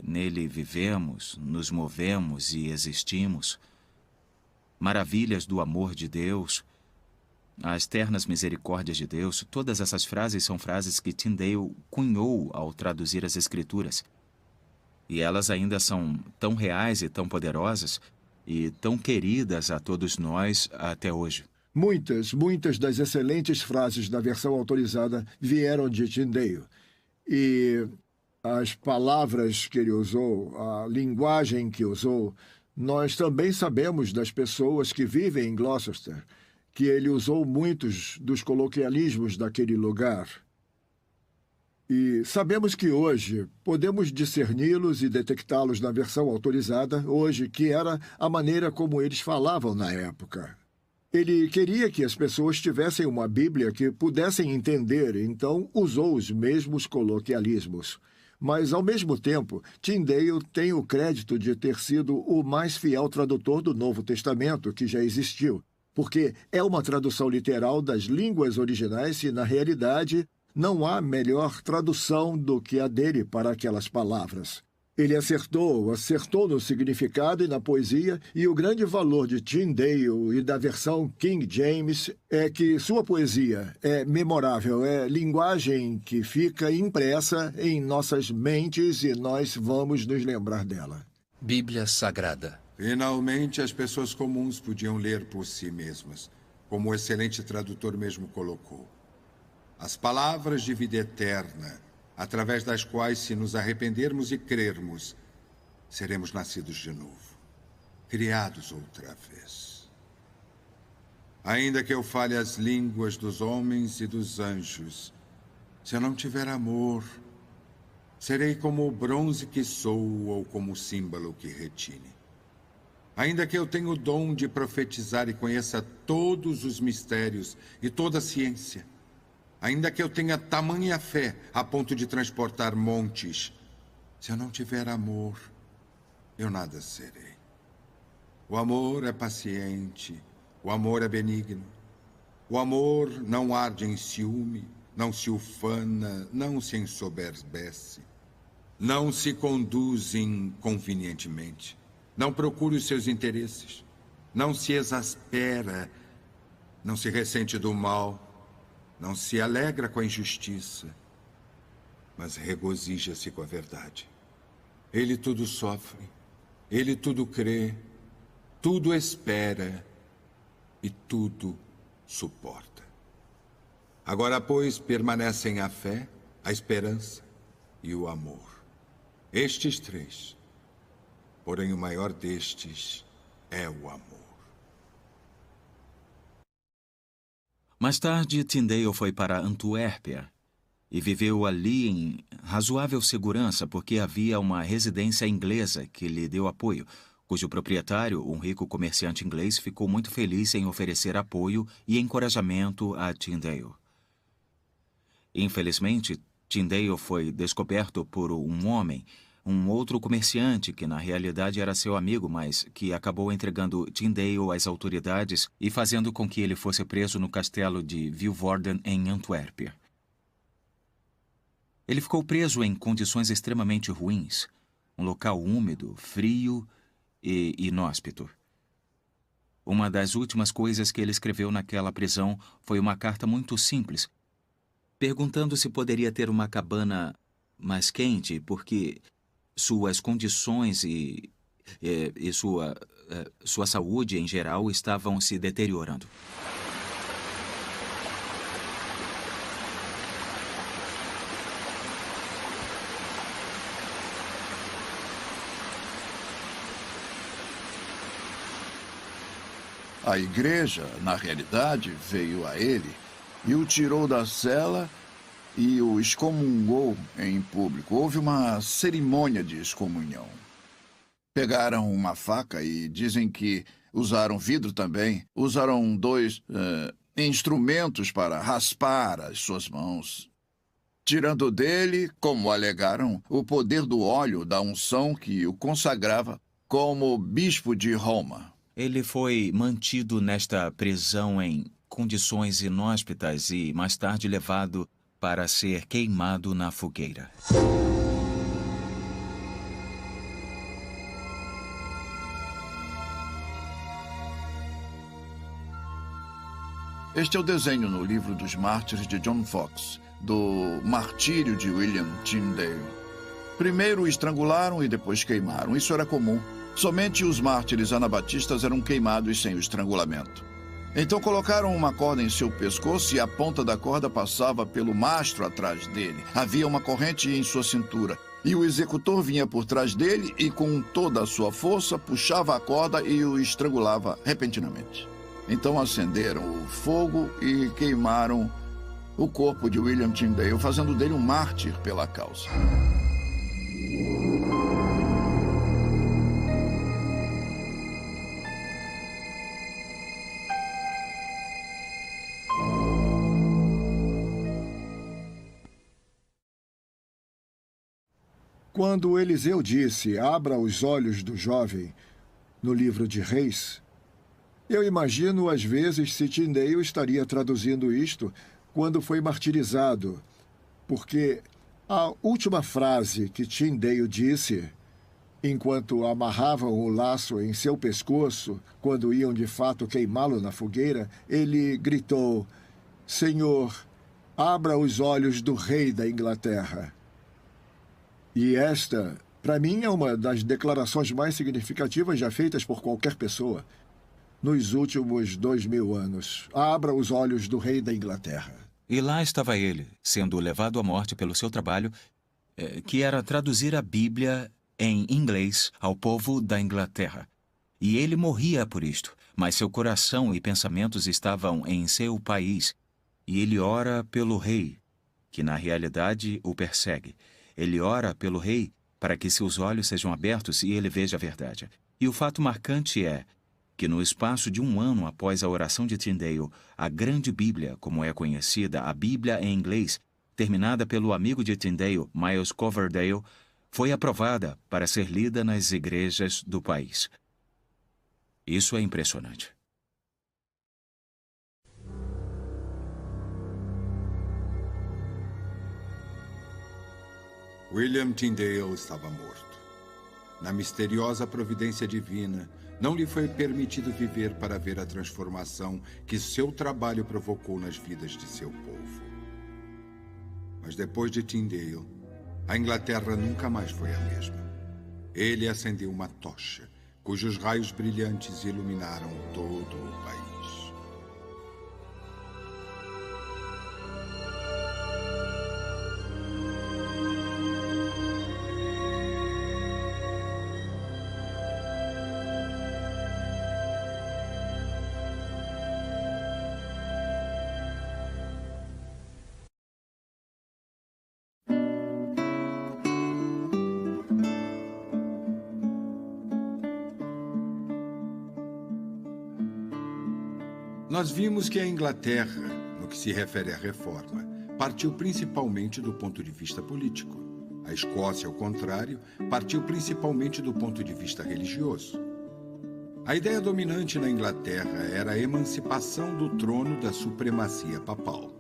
nele vivemos, nos movemos e existimos. Maravilhas do amor de Deus, as ternas misericórdias de Deus, todas essas frases são frases que Tyndale cunhou ao traduzir as Escrituras. E elas ainda são tão reais e tão poderosas e tão queridas a todos nós até hoje. Muitas das excelentes frases da versão autorizada vieram de Tyndale. E as palavras que ele usou, a linguagem que usou, nós também sabemos das pessoas que vivem em Gloucester, que ele usou muitos dos coloquialismos daquele lugar. E sabemos que hoje podemos discerni-los e detectá-los na versão autorizada, hoje, que era a maneira como eles falavam na época. Ele queria que as pessoas tivessem uma Bíblia que pudessem entender, então usou os mesmos coloquialismos. Mas, ao mesmo tempo, Tyndale tem o crédito de ter sido o mais fiel tradutor do Novo Testamento que já existiu, porque é uma tradução literal das línguas originais e, na realidade, não há melhor tradução do que a dele para aquelas palavras. Ele acertou no significado e na poesia, e o grande valor de Tyndale e da versão King James é que sua poesia é memorável, é linguagem que fica impressa em nossas mentes e nós vamos nos lembrar dela. Bíblia Sagrada. Finalmente, as pessoas comuns podiam ler por si mesmas, como o excelente tradutor mesmo colocou. As palavras de vida eterna, através das quais, se nos arrependermos e crermos, seremos nascidos de novo, criados outra vez. Ainda que eu fale as línguas dos homens e dos anjos, se eu não tiver amor, serei como o bronze que sou ou como o símbolo que retine. Ainda que eu tenha o dom de profetizar e conheça todos os mistérios e toda a ciência, ainda que eu tenha tamanha fé a ponto de transportar montes, se eu não tiver amor, eu nada serei. O amor é paciente, o amor é benigno. O amor não arde em ciúme, não se ufana, não se ensoberbece, não se conduz inconvenientemente, não procura os seus interesses, não se exaspera, não se ressente do mal, não se alegra com a injustiça, mas regozija-se com a verdade. Ele tudo sofre, ele tudo crê, tudo espera e tudo suporta. Agora, pois, permanecem a fé, a esperança e o amor. Estes três. Porém, o maior destes é o amor. Mais tarde, Tyndale foi para Antuérpia e viveu ali em razoável segurança porque havia uma residência inglesa que lhe deu apoio, cujo proprietário, um rico comerciante inglês, ficou muito feliz em oferecer apoio e encorajamento a Tyndale. Infelizmente, Tyndale foi descoberto por um homem, um outro comerciante que na realidade era seu amigo, mas que acabou entregando Tyndale às autoridades e fazendo com que ele fosse preso no castelo de Vilvoorden, em Antuérpia. Ele ficou preso em condições extremamente ruins, um local úmido, frio e inóspito. Uma das últimas coisas que ele escreveu naquela prisão foi uma carta muito simples, perguntando se poderia ter uma cabana mais quente, porque suas condições e sua saúde em geral estavam se deteriorando. A igreja, na realidade, veio a ele e o tirou da cela e o excomungou em público. Houve uma cerimônia de excomunhão. Pegaram uma faca e dizem que usaram vidro também. Usaram 2 instrumentos para raspar as suas mãos, tirando dele, como alegaram, o poder do óleo da unção que o consagrava como bispo de Roma. Ele foi mantido nesta prisão em condições inóspitas e mais tarde levado para ser queimado na fogueira. Este é o desenho no livro dos Mártires de John Foxe, do martírio de William Tyndale. Primeiro o estrangularam e depois queimaram. Isso era comum. Somente os mártires anabatistas eram queimados sem o estrangulamento. Então colocaram uma corda em seu pescoço e a ponta da corda passava pelo mastro atrás dele. Havia uma corrente em sua cintura. E o executor vinha por trás dele e com toda a sua força puxava a corda e o estrangulava repentinamente. Então acenderam o fogo e queimaram o corpo de William Tyndale, fazendo dele um mártir pela causa. Quando Eliseu disse, abra os olhos do jovem, no livro de Reis, eu imagino às vezes se Tyndale estaria traduzindo isto quando foi martirizado, porque a última frase que Tyndale disse, enquanto amarravam o laço em seu pescoço, quando iam de fato queimá-lo na fogueira, ele gritou, Senhor, abra os olhos do rei da Inglaterra. E esta, para mim, é uma das declarações mais significativas já feitas por qualquer pessoa nos últimos 2000 anos. Abra os olhos do rei da Inglaterra. E lá estava ele, sendo levado à morte pelo seu trabalho, que era traduzir a Bíblia em inglês ao povo da Inglaterra. E ele morria por isto, mas seu coração e pensamentos estavam em seu país. E ele ora pelo rei, que na realidade o persegue. Ele ora pelo rei para que seus olhos sejam abertos e ele veja a verdade. E o fato marcante é que no espaço de 1 ano após a oração de Tyndale, a Grande Bíblia, como é conhecida, a Bíblia em inglês, terminada pelo amigo de Tyndale, Miles Coverdale, foi aprovada para ser lida nas igrejas do país. Isso é impressionante. William Tyndale estava morto. Na misteriosa providência divina, não lhe foi permitido viver para ver a transformação que seu trabalho provocou nas vidas de seu povo. Mas depois de Tyndale, a Inglaterra nunca mais foi a mesma. Ele acendeu uma tocha, cujos raios brilhantes iluminaram todo o país. Nós vimos que a Inglaterra, no que se refere à reforma, partiu principalmente do ponto de vista político. A Escócia, ao contrário, partiu principalmente do ponto de vista religioso. A ideia dominante na Inglaterra era a emancipação do trono da supremacia papal.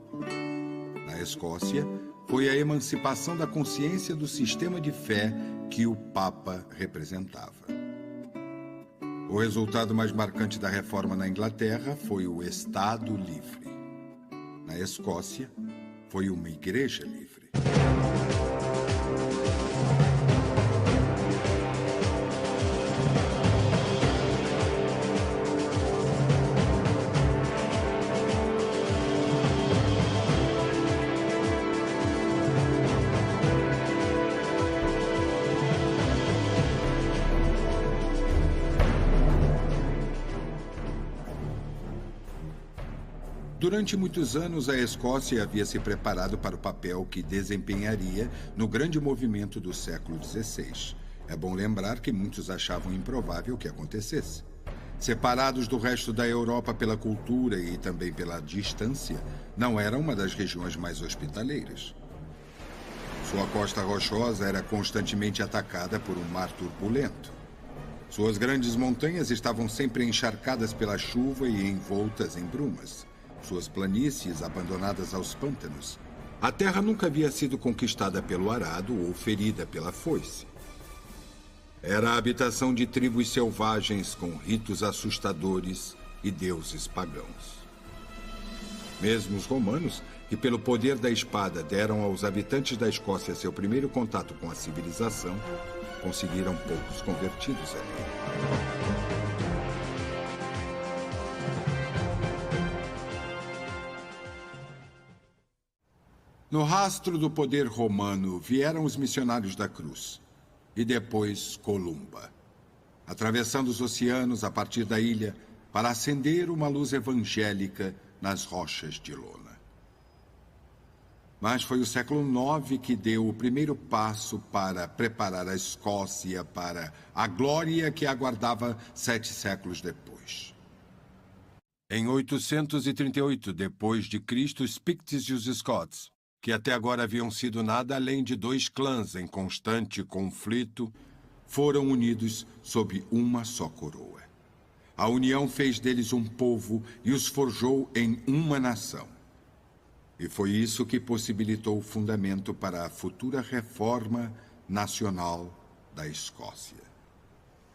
Na Escócia, foi a emancipação da consciência do sistema de fé que o Papa representava. O resultado mais marcante da reforma na Inglaterra foi o Estado livre. Na Escócia, foi uma igreja livre. Durante muitos anos, a Escócia havia se preparado para o papel que desempenharia no grande movimento do século XVI. É bom lembrar que muitos achavam improvável que acontecesse. Separados do resto da Europa pela cultura e também pela distância, não era uma das regiões mais hospitaleiras. Sua costa rochosa era constantemente atacada por um mar turbulento. Suas grandes montanhas estavam sempre encharcadas pela chuva e envoltas em brumas. Suas planícies abandonadas aos pântanos. A terra nunca havia sido conquistada pelo arado ou ferida pela foice. Era a habitação de tribos selvagens com ritos assustadores e deuses pagãos. Mesmo os romanos, que pelo poder da espada deram aos habitantes da Escócia seu primeiro contato com a civilização, conseguiram poucos convertidos ali. No rastro do poder romano vieram os missionários da cruz e depois Columba, atravessando os oceanos a partir da ilha para acender uma luz evangélica nas rochas de lona. Mas foi o século IX que deu o primeiro passo para preparar a Escócia para a glória que aguardava 7 séculos depois. Em 838 d.C., os Picts e os Scots, que até agora haviam sido nada além de 2 clãs em constante conflito, foram unidos sob uma só coroa. A união fez deles um povo e os forjou em uma nação. E foi isso que possibilitou o fundamento para a futura reforma nacional da Escócia.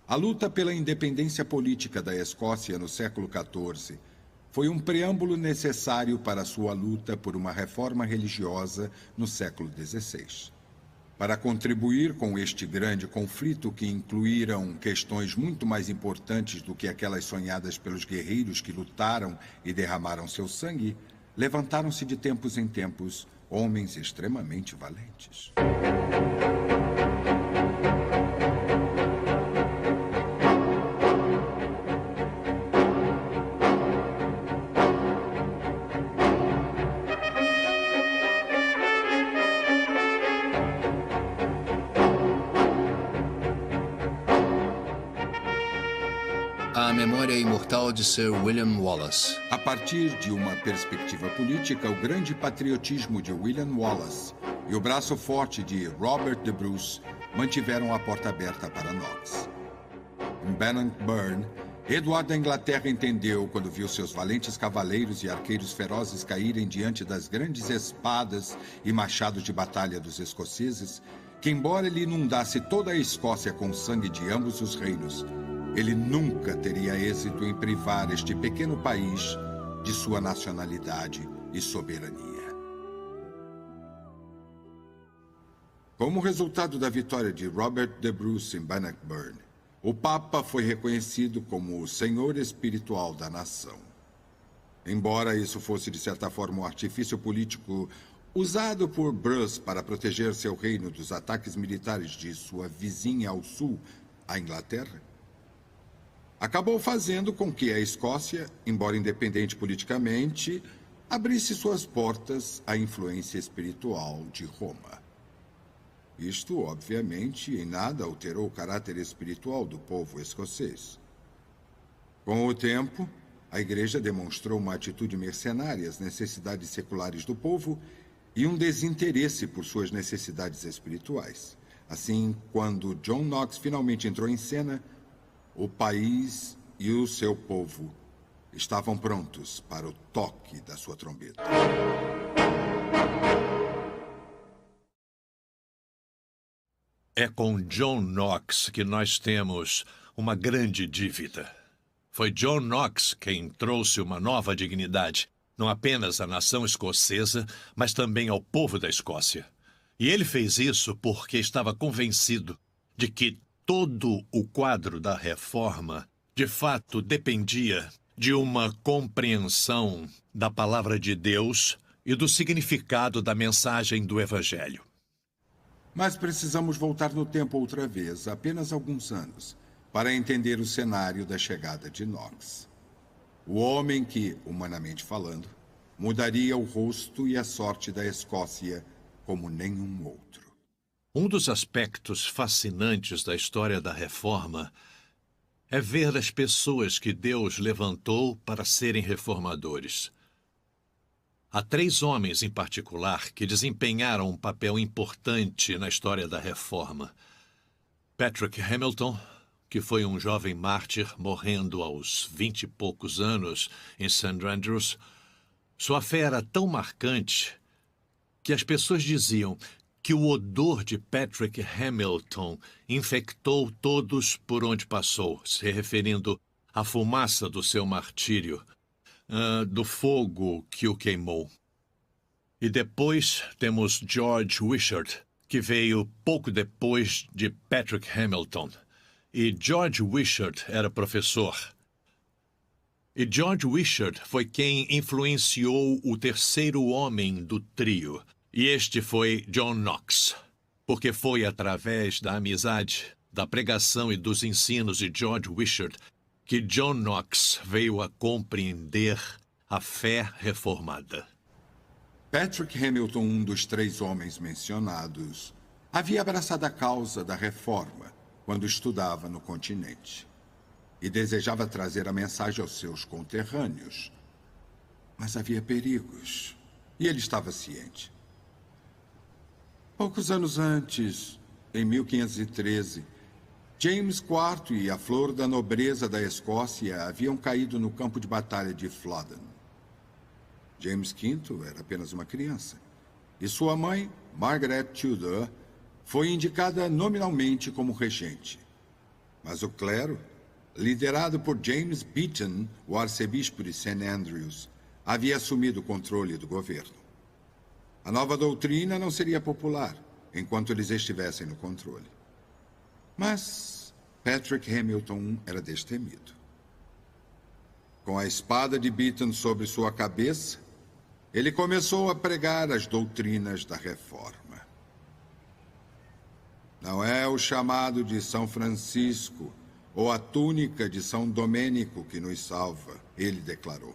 A luta pela independência política da Escócia no século XIV foi um preâmbulo necessário para a sua luta por uma reforma religiosa no século XVI. Para contribuir com este grande conflito, que incluíram questões muito mais importantes do que aquelas sonhadas pelos guerreiros que lutaram e derramaram seu sangue, levantaram-se de tempos em tempos homens extremamente valentes. A memória imortal de Sir William Wallace. A partir de uma perspectiva política, o grande patriotismo de William Wallace e o braço forte de Robert de Bruce mantiveram a porta aberta para Knox. Em Bannockburn, Eduardo da Inglaterra entendeu, quando viu seus valentes cavaleiros e arqueiros ferozes caírem diante das grandes espadas e machados de batalha dos escoceses, que embora ele inundasse toda a Escócia com o sangue de ambos os reinos, ele nunca teria êxito em privar este pequeno país de sua nacionalidade e soberania. Como resultado da vitória de Robert de Bruce em Bannockburn, o Papa foi reconhecido como o senhor espiritual da nação. Embora isso fosse, de certa forma, um artifício político usado por Bruce para proteger seu reino dos ataques militares de sua vizinha ao sul, a Inglaterra, acabou fazendo com que a Escócia, embora independente politicamente, abrisse suas portas à influência espiritual de Roma. Isto, obviamente, em nada alterou o caráter espiritual do povo escocês. Com o tempo, a Igreja demonstrou uma atitude mercenária às necessidades seculares do povo e um desinteresse por suas necessidades espirituais. Assim, quando John Knox finalmente entrou em cena, o país e o seu povo estavam prontos para o toque da sua trombeta. É com John Knox que nós temos uma grande dívida. Foi John Knox quem trouxe uma nova dignidade, não apenas à nação escocesa, mas também ao povo da Escócia. E ele fez isso porque estava convencido de que todo o quadro da reforma, de fato, dependia de uma compreensão da palavra de Deus e do significado da mensagem do Evangelho. Mas precisamos voltar no tempo outra vez, apenas alguns anos, para entender o cenário da chegada de Knox. O homem que, humanamente falando, mudaria o rosto e a sorte da Escócia como nenhum outro. Um dos aspectos fascinantes da história da Reforma é ver as pessoas que Deus levantou para serem reformadores. Há 3 homens em particular que desempenharam um papel importante na história da Reforma. Patrick Hamilton, que foi um jovem mártir morrendo aos 20 e poucos anos em St. Andrews. Sua fé era tão marcante que as pessoas diziam que o odor de Patrick Hamilton infectou todos por onde passou, se referindo à fumaça do seu martírio, do fogo que o queimou. E depois temos George Wishart, que veio pouco depois de Patrick Hamilton. E George Wishart era professor. E George Wishart foi quem influenciou o terceiro homem do trio. E este foi John Knox, porque foi através da amizade, da pregação e dos ensinos de George Wishart que John Knox veio a compreender a fé reformada. Patrick Hamilton, um dos 3 homens mencionados, havia abraçado a causa da reforma quando estudava no continente e desejava trazer a mensagem aos seus conterrâneos. Mas havia perigos e ele estava ciente. Poucos anos antes, em 1513, James IV e a flor da nobreza da Escócia haviam caído no campo de batalha de Flodden. James V era apenas uma criança, e sua mãe, Margaret Tudor, foi indicada nominalmente como regente. Mas o clero, liderado por James Beaton, o arcebispo de St. Andrews, havia assumido o controle do governo. A nova doutrina não seria popular enquanto eles estivessem no controle. Mas Patrick Hamilton era destemido. Com a espada de Beaton sobre sua cabeça, ele começou a pregar as doutrinas da reforma. Não é o chamado de São Francisco ou a túnica de São Domênico que nos salva, ele declarou.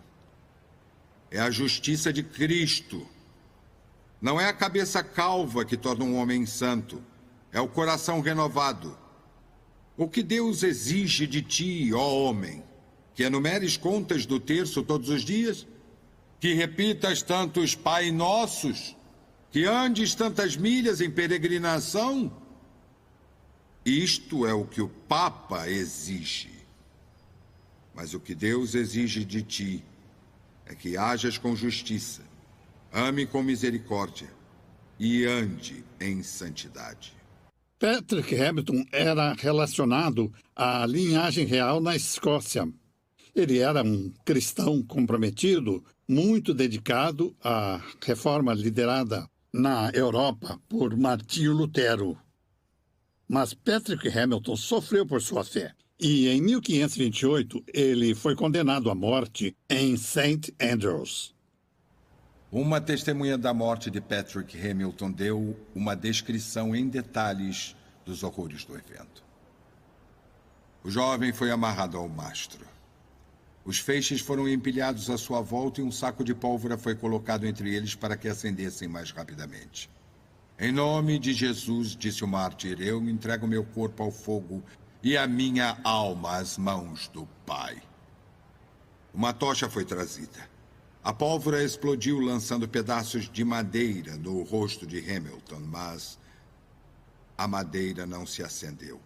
É a justiça de Cristo. Não é a cabeça calva que torna um homem santo, é o coração renovado. O que Deus exige de ti, ó homem, que enumeres contas do terço todos os dias, que repitas tantos Pai Nossos, que andes tantas milhas em peregrinação? Isto é o que o Papa exige. Mas o que Deus exige de ti é que hajas com justiça, ame com misericórdia e ande em santidade. Patrick Hamilton era relacionado à linhagem real na Escócia. Ele era um cristão comprometido, muito dedicado à reforma liderada na Europa por Martinho Lutero. Mas Patrick Hamilton sofreu por sua fé. E em 1528 ele foi condenado à morte em St. Andrews. Uma testemunha da morte de Patrick Hamilton deu uma descrição em detalhes dos horrores do evento. O jovem foi amarrado ao mastro. Os feixes foram empilhados à sua volta e um saco de pólvora foi colocado entre eles para que acendessem mais rapidamente. Em nome de Jesus, disse o mártir, eu entrego meu corpo ao fogo e a minha alma às mãos do Pai. Uma tocha foi trazida. A pólvora explodiu, lançando pedaços de madeira no rosto de Hamilton, mas a madeira não se acendeu.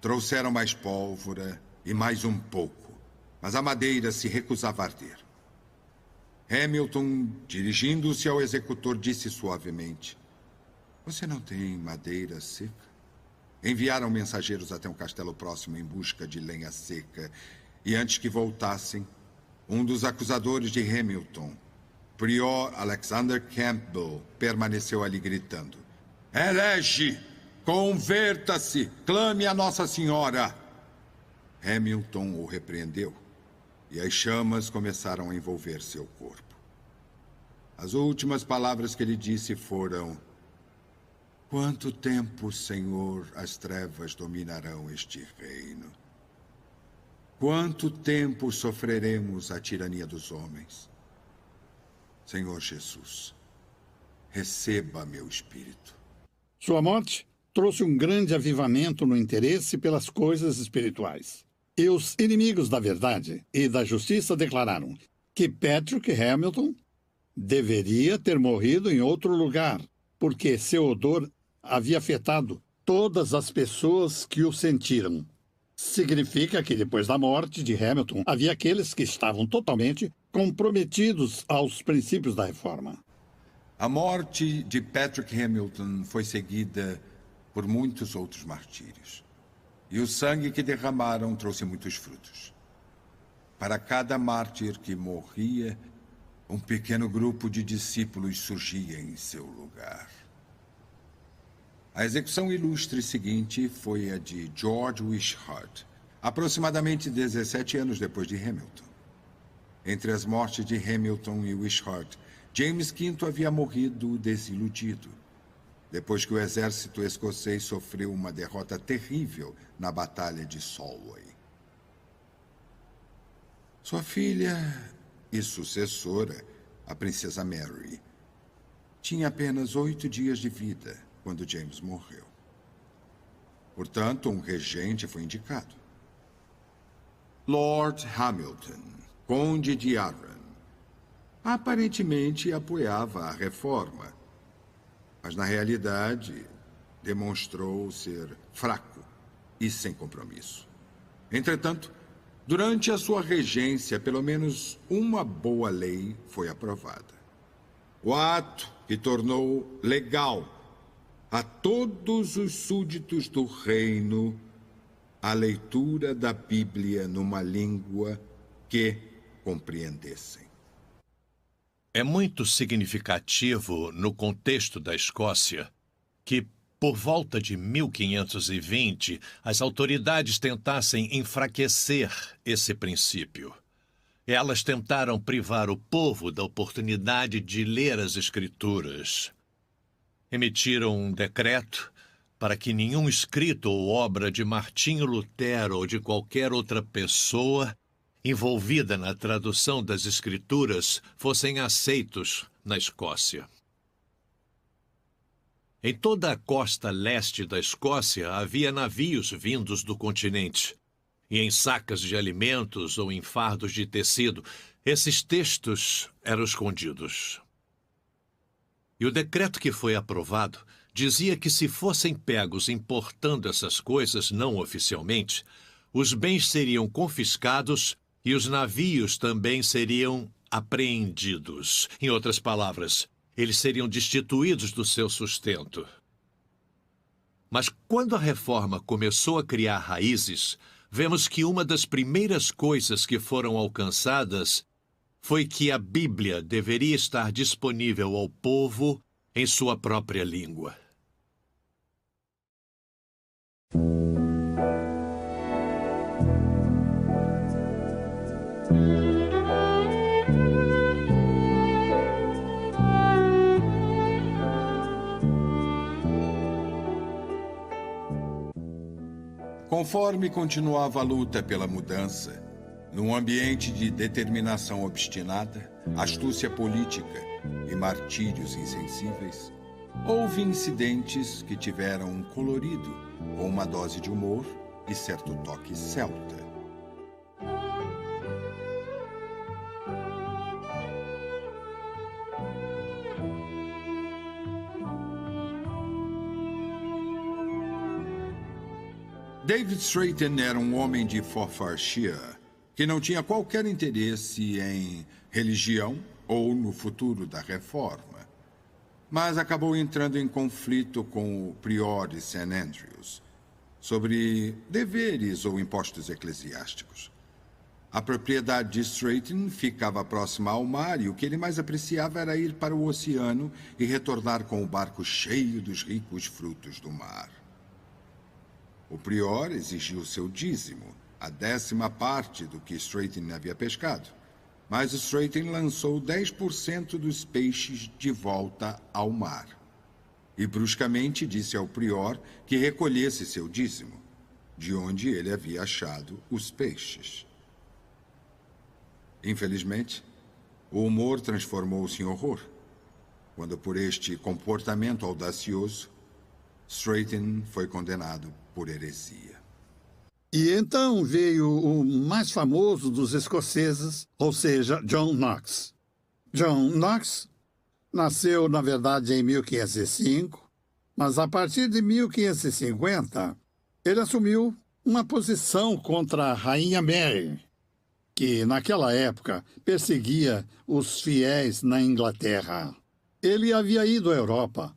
Trouxeram mais pólvora e mais um pouco, mas a madeira se recusava a arder. Hamilton, dirigindo-se ao executor, disse suavemente: "Você não tem madeira seca?" Enviaram mensageiros até um castelo próximo em busca de lenha seca, e antes que voltassem, um dos acusadores de Hamilton, prior Alexander Campbell, permaneceu ali gritando: "Herege! Converta-se! Clame a Nossa Senhora!" Hamilton o repreendeu, e as chamas começaram a envolver seu corpo. As últimas palavras que ele disse foram: "Quanto tempo, Senhor, as trevas dominarão este reino? Quanto tempo sofreremos a tirania dos homens? Senhor Jesus, receba meu espírito." Sua morte trouxe um grande avivamento no interesse pelas coisas espirituais. E os inimigos da verdade e da justiça declararam que Patrick Hamilton deveria ter morrido em outro lugar, porque seu odor havia afetado todas as pessoas que o sentiram. Significa que depois da morte de Hamilton, havia aqueles que estavam totalmente comprometidos aos princípios da reforma. A morte de Patrick Hamilton foi seguida por muitos outros martírios. E o sangue que derramaram trouxe muitos frutos. Para cada mártir que morria, um pequeno grupo de discípulos surgia em seu lugar. A execução ilustre seguinte foi a de George Wishart, aproximadamente 17 anos depois de Hamilton. Entre as mortes de Hamilton e Wishart, James V havia morrido desiludido, depois que o exército escocês sofreu uma derrota terrível na Batalha de Solway. Sua filha e sucessora, a princesa Mary, tinha apenas 8 dias de vida quando James morreu. Portanto, um regente foi indicado. Lord Hamilton, conde de Arran, aparentemente apoiava a reforma, mas na realidade demonstrou ser fraco e sem compromisso. Entretanto, durante a sua regência, pelo menos uma boa lei foi aprovada. O ato que tornou legal a todos os súditos do reino a leitura da Bíblia numa língua que compreendessem. É muito significativo, no contexto da Escócia, que, por volta de 1520, as autoridades tentassem enfraquecer esse princípio. Elas tentaram privar o povo da oportunidade de ler as Escrituras. Emitiram um decreto para que nenhum escrito ou obra de Martinho Lutero ou de qualquer outra pessoa envolvida na tradução das Escrituras fossem aceitos na Escócia. Em toda a costa leste da Escócia havia navios vindos do continente, e em sacas de alimentos ou em fardos de tecido, esses textos eram escondidos. E o decreto que foi aprovado dizia que se fossem pegos importando essas coisas não oficialmente, os bens seriam confiscados e os navios também seriam apreendidos. Em outras palavras, eles seriam destituídos do seu sustento. Mas quando a reforma começou a criar raízes, vemos que uma das primeiras coisas que foram alcançadas foi que a Bíblia deveria estar disponível ao povo em sua própria língua. Conforme continuava a luta pela mudança, num ambiente de determinação obstinada, astúcia política e martírios insensíveis, houve incidentes que tiveram um colorido com uma dose de humor e certo toque celta. David Straighten era um homem de Forfarshire que não tinha qualquer interesse em religião ou no futuro da reforma, mas acabou entrando em conflito com o prior de St. Andrews sobre deveres ou impostos eclesiásticos. A propriedade de Straighten ficava próxima ao mar e o que ele mais apreciava era ir para o oceano e retornar com o barco cheio dos ricos frutos do mar. O prior exigiu seu dízimo, a 10ª parte do que Straighten havia pescado, mas Straighten lançou 10% dos peixes de volta ao mar. E bruscamente disse ao prior que recolhesse seu dízimo, de onde ele havia achado os peixes. Infelizmente, o humor transformou-se em horror, quando por este comportamento audacioso, Straighten foi condenado por heresia. E então veio o mais famoso dos escoceses, ou seja, John Knox. John Knox nasceu, na verdade, em 1505, mas a partir de 1550, ele assumiu uma posição contra a Rainha Mary, que, naquela época, perseguia os fiéis na Inglaterra. Ele havia ido à Europa,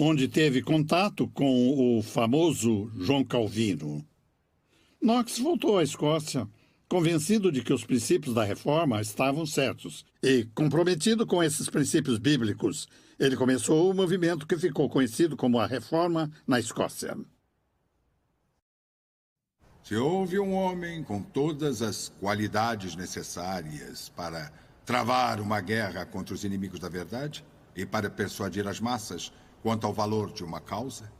onde teve contato com o famoso João Calvino. Knox voltou à Escócia, convencido de que os princípios da reforma estavam certos. E, comprometido com esses princípios bíblicos, ele começou o movimento que ficou conhecido como a Reforma na Escócia. Se houve um homem com todas as qualidades necessárias para travar uma guerra contra os inimigos da verdade e para persuadir as massas quanto ao valor de uma causa,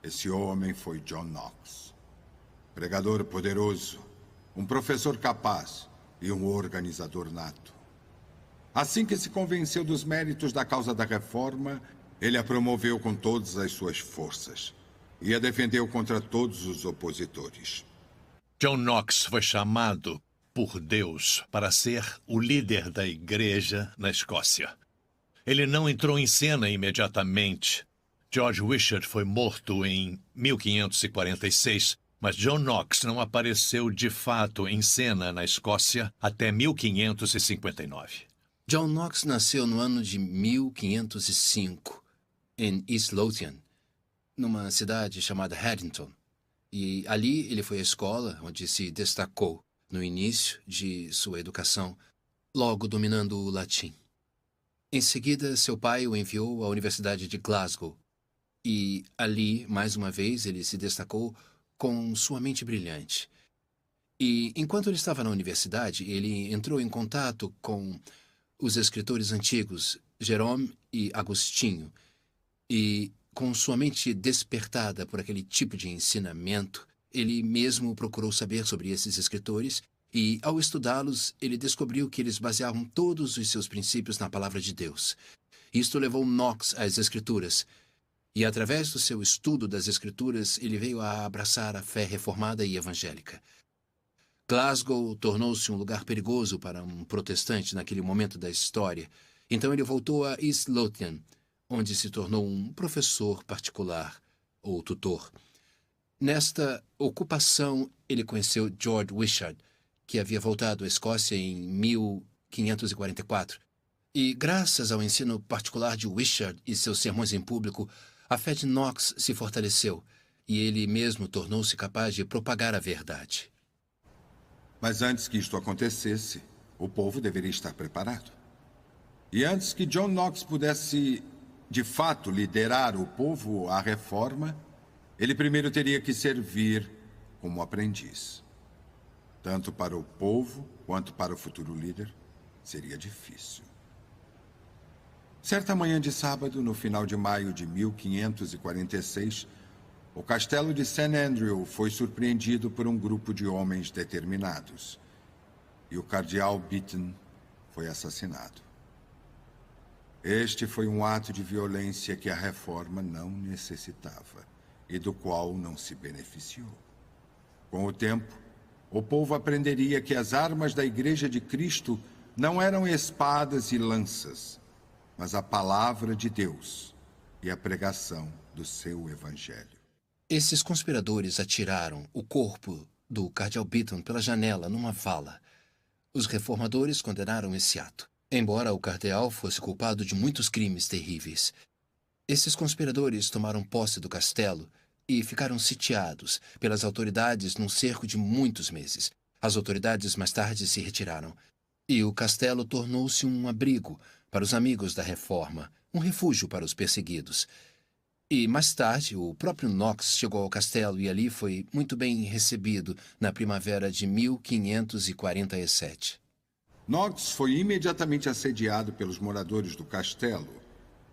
esse homem foi John Knox. Pregador poderoso, um professor capaz e um organizador nato. Assim que se convenceu dos méritos da causa da reforma, ele a promoveu com todas as suas forças e a defendeu contra todos os opositores. John Knox foi chamado por Deus para ser o líder da igreja na Escócia. Ele não entrou em cena imediatamente. George Wishart foi morto em 1546, mas John Knox não apareceu de fato em cena na Escócia até 1559. John Knox nasceu no ano de 1505, em East Lothian, numa cidade chamada Haddington. E ali ele foi à escola, onde se destacou no início de sua educação, logo dominando o latim. Em seguida, seu pai o enviou à Universidade de Glasgow. E ali, mais uma vez, ele se destacou com sua mente brilhante. E, enquanto ele estava na universidade, ele entrou em contato com os escritores antigos, Jerome e Agostinho, e, com sua mente despertada por aquele tipo de ensinamento, ele mesmo procurou saber sobre esses escritores e, ao estudá-los, ele descobriu que eles baseavam todos os seus princípios na palavra de Deus. Isto levou Knox às Escrituras, e, através do seu estudo das Escrituras, ele veio a abraçar a fé reformada e evangélica. Glasgow tornou-se um lugar perigoso para um protestante naquele momento da história. Então ele voltou a East Lothian, onde se tornou um professor particular, ou tutor. Nesta ocupação, ele conheceu George Wishart, que havia voltado à Escócia em 1544. E, graças ao ensino particular de Wishart e seus sermões em público, a fé de Knox se fortaleceu, e ele mesmo tornou-se capaz de propagar a verdade. Mas antes que isto acontecesse, o povo deveria estar preparado. E antes que John Knox pudesse, de fato, liderar o povo à reforma, ele primeiro teria que servir como aprendiz. Tanto para o povo quanto para o futuro líder, seria difícil. Certa manhã de sábado, no final de maio de 1546, o castelo de St. Andrew foi surpreendido por um grupo de homens determinados. E o cardeal Beaton foi assassinado. Este foi um ato de violência que a reforma não necessitava e do qual não se beneficiou. Com o tempo, o povo aprenderia que as armas da Igreja de Cristo não eram espadas e lanças, mas a palavra de Deus e a pregação do seu Evangelho. Esses conspiradores atiraram o corpo do cardeal Beaton pela janela numa vala. Os reformadores condenaram esse ato, embora o cardeal fosse culpado de muitos crimes terríveis. Esses conspiradores tomaram posse do castelo e ficaram sitiados pelas autoridades num cerco de muitos meses. As autoridades mais tarde se retiraram, e o castelo tornou-se um abrigo para os amigos da Reforma, um refúgio para os perseguidos. E mais tarde, o próprio Knox chegou ao castelo e ali foi muito bem recebido na primavera de 1547. Knox foi imediatamente assediado pelos moradores do castelo,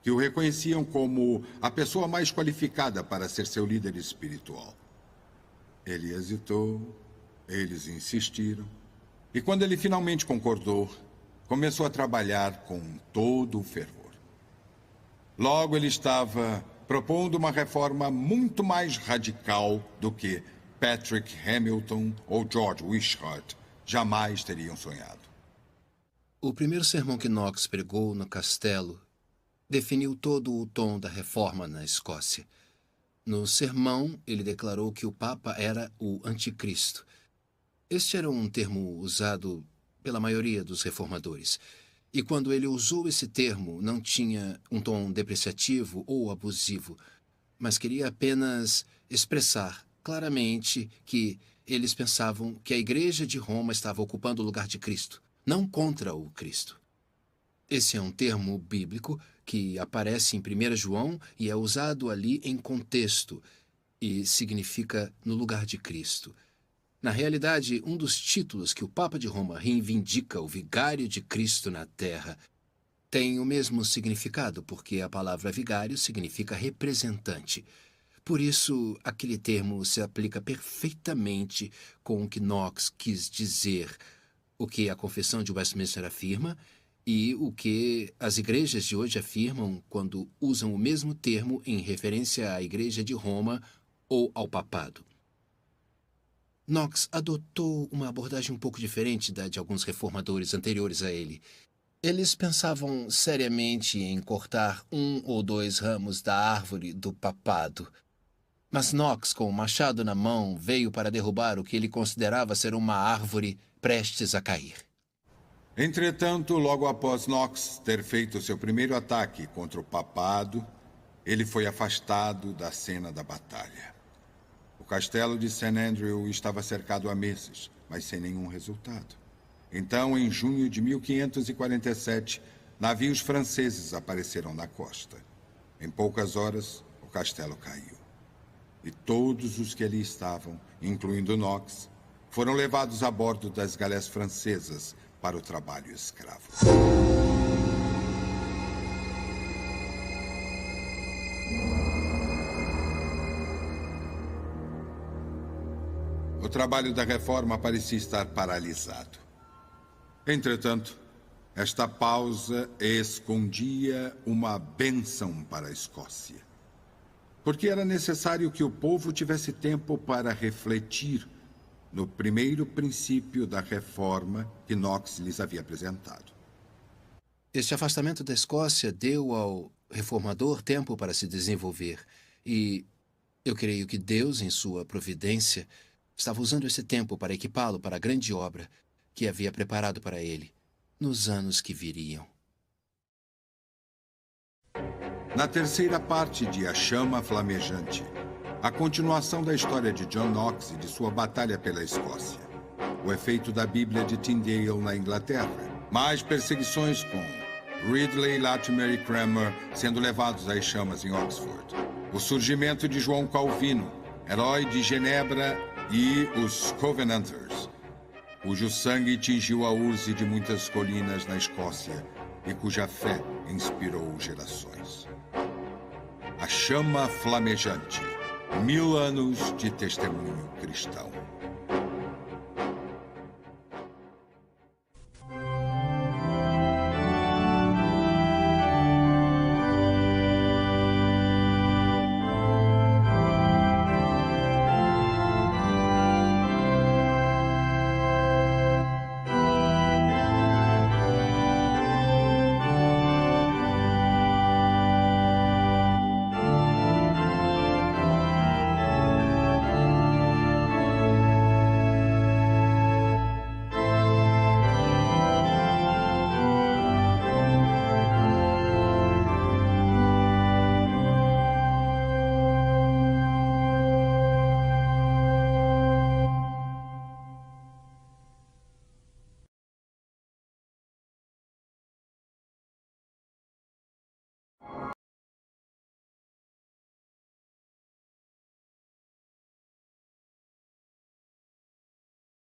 que o reconheciam como a pessoa mais qualificada para ser seu líder espiritual. Ele hesitou, eles insistiram, e quando ele finalmente concordou, começou a trabalhar com todo o fervor. Logo ele estava propondo uma reforma muito mais radical do que Patrick Hamilton ou George Wishart jamais teriam sonhado. O primeiro sermão que Knox pregou no castelo definiu todo o tom da reforma na Escócia. No sermão, ele declarou que o Papa era o Anticristo. Este era um termo usado pela maioria dos reformadores. E quando ele usou esse termo, não tinha um tom depreciativo ou abusivo, mas queria apenas expressar claramente que eles pensavam que a Igreja de Roma estava ocupando o lugar de Cristo, não contra o Cristo. Esse é um termo bíblico que aparece em 1 João e é usado ali em contexto e significa no lugar de Cristo. Na realidade, um dos títulos que o Papa de Roma reivindica, o vigário de Cristo na Terra, tem o mesmo significado, porque a palavra vigário significa representante. Por isso, aquele termo se aplica perfeitamente com o que Knox quis dizer, o que a Confissão de Westminster afirma e o que as igrejas de hoje afirmam quando usam o mesmo termo em referência à Igreja de Roma ou ao Papado. Knox adotou uma abordagem um pouco diferente da de alguns reformadores anteriores a ele. Eles pensavam seriamente em cortar 1 ou 2 ramos da árvore do papado. Mas Knox, com o machado na mão, veio para derrubar o que ele considerava ser uma árvore prestes a cair. Entretanto, logo após Knox ter feito seu primeiro ataque contra o papado, ele foi afastado da cena da batalha. O castelo de St. Andrew estava cercado há meses, mas sem nenhum resultado. Então, em junho de 1547, navios franceses apareceram na costa. Em poucas horas, o castelo caiu. E todos os que ali estavam, incluindo Knox, foram levados a bordo das galés francesas para o trabalho escravo. O trabalho da reforma parecia estar paralisado. Entretanto, esta pausa escondia uma bênção para a Escócia. Porque era necessário que o povo tivesse tempo para refletir no primeiro princípio da reforma que Knox lhes havia apresentado. Este afastamento da Escócia deu ao reformador tempo para se desenvolver. E eu creio que Deus, em sua providência, estava usando esse tempo para equipá-lo para a grande obra que havia preparado para ele nos anos que viriam. Na terceira parte de A Chama Flamejante, a continuação da história de John Knox e de sua batalha pela Escócia. O efeito da Bíblia de Tyndale na Inglaterra. Mais perseguições com Ridley, Latimer e Cranmer sendo levados às chamas em Oxford. O surgimento de João Calvino, herói de Genebra, e os Covenanters, cujo sangue tingiu a urze de muitas colinas na Escócia e cuja fé inspirou gerações. A Chama Flamejante, 1000 anos de testemunho cristão.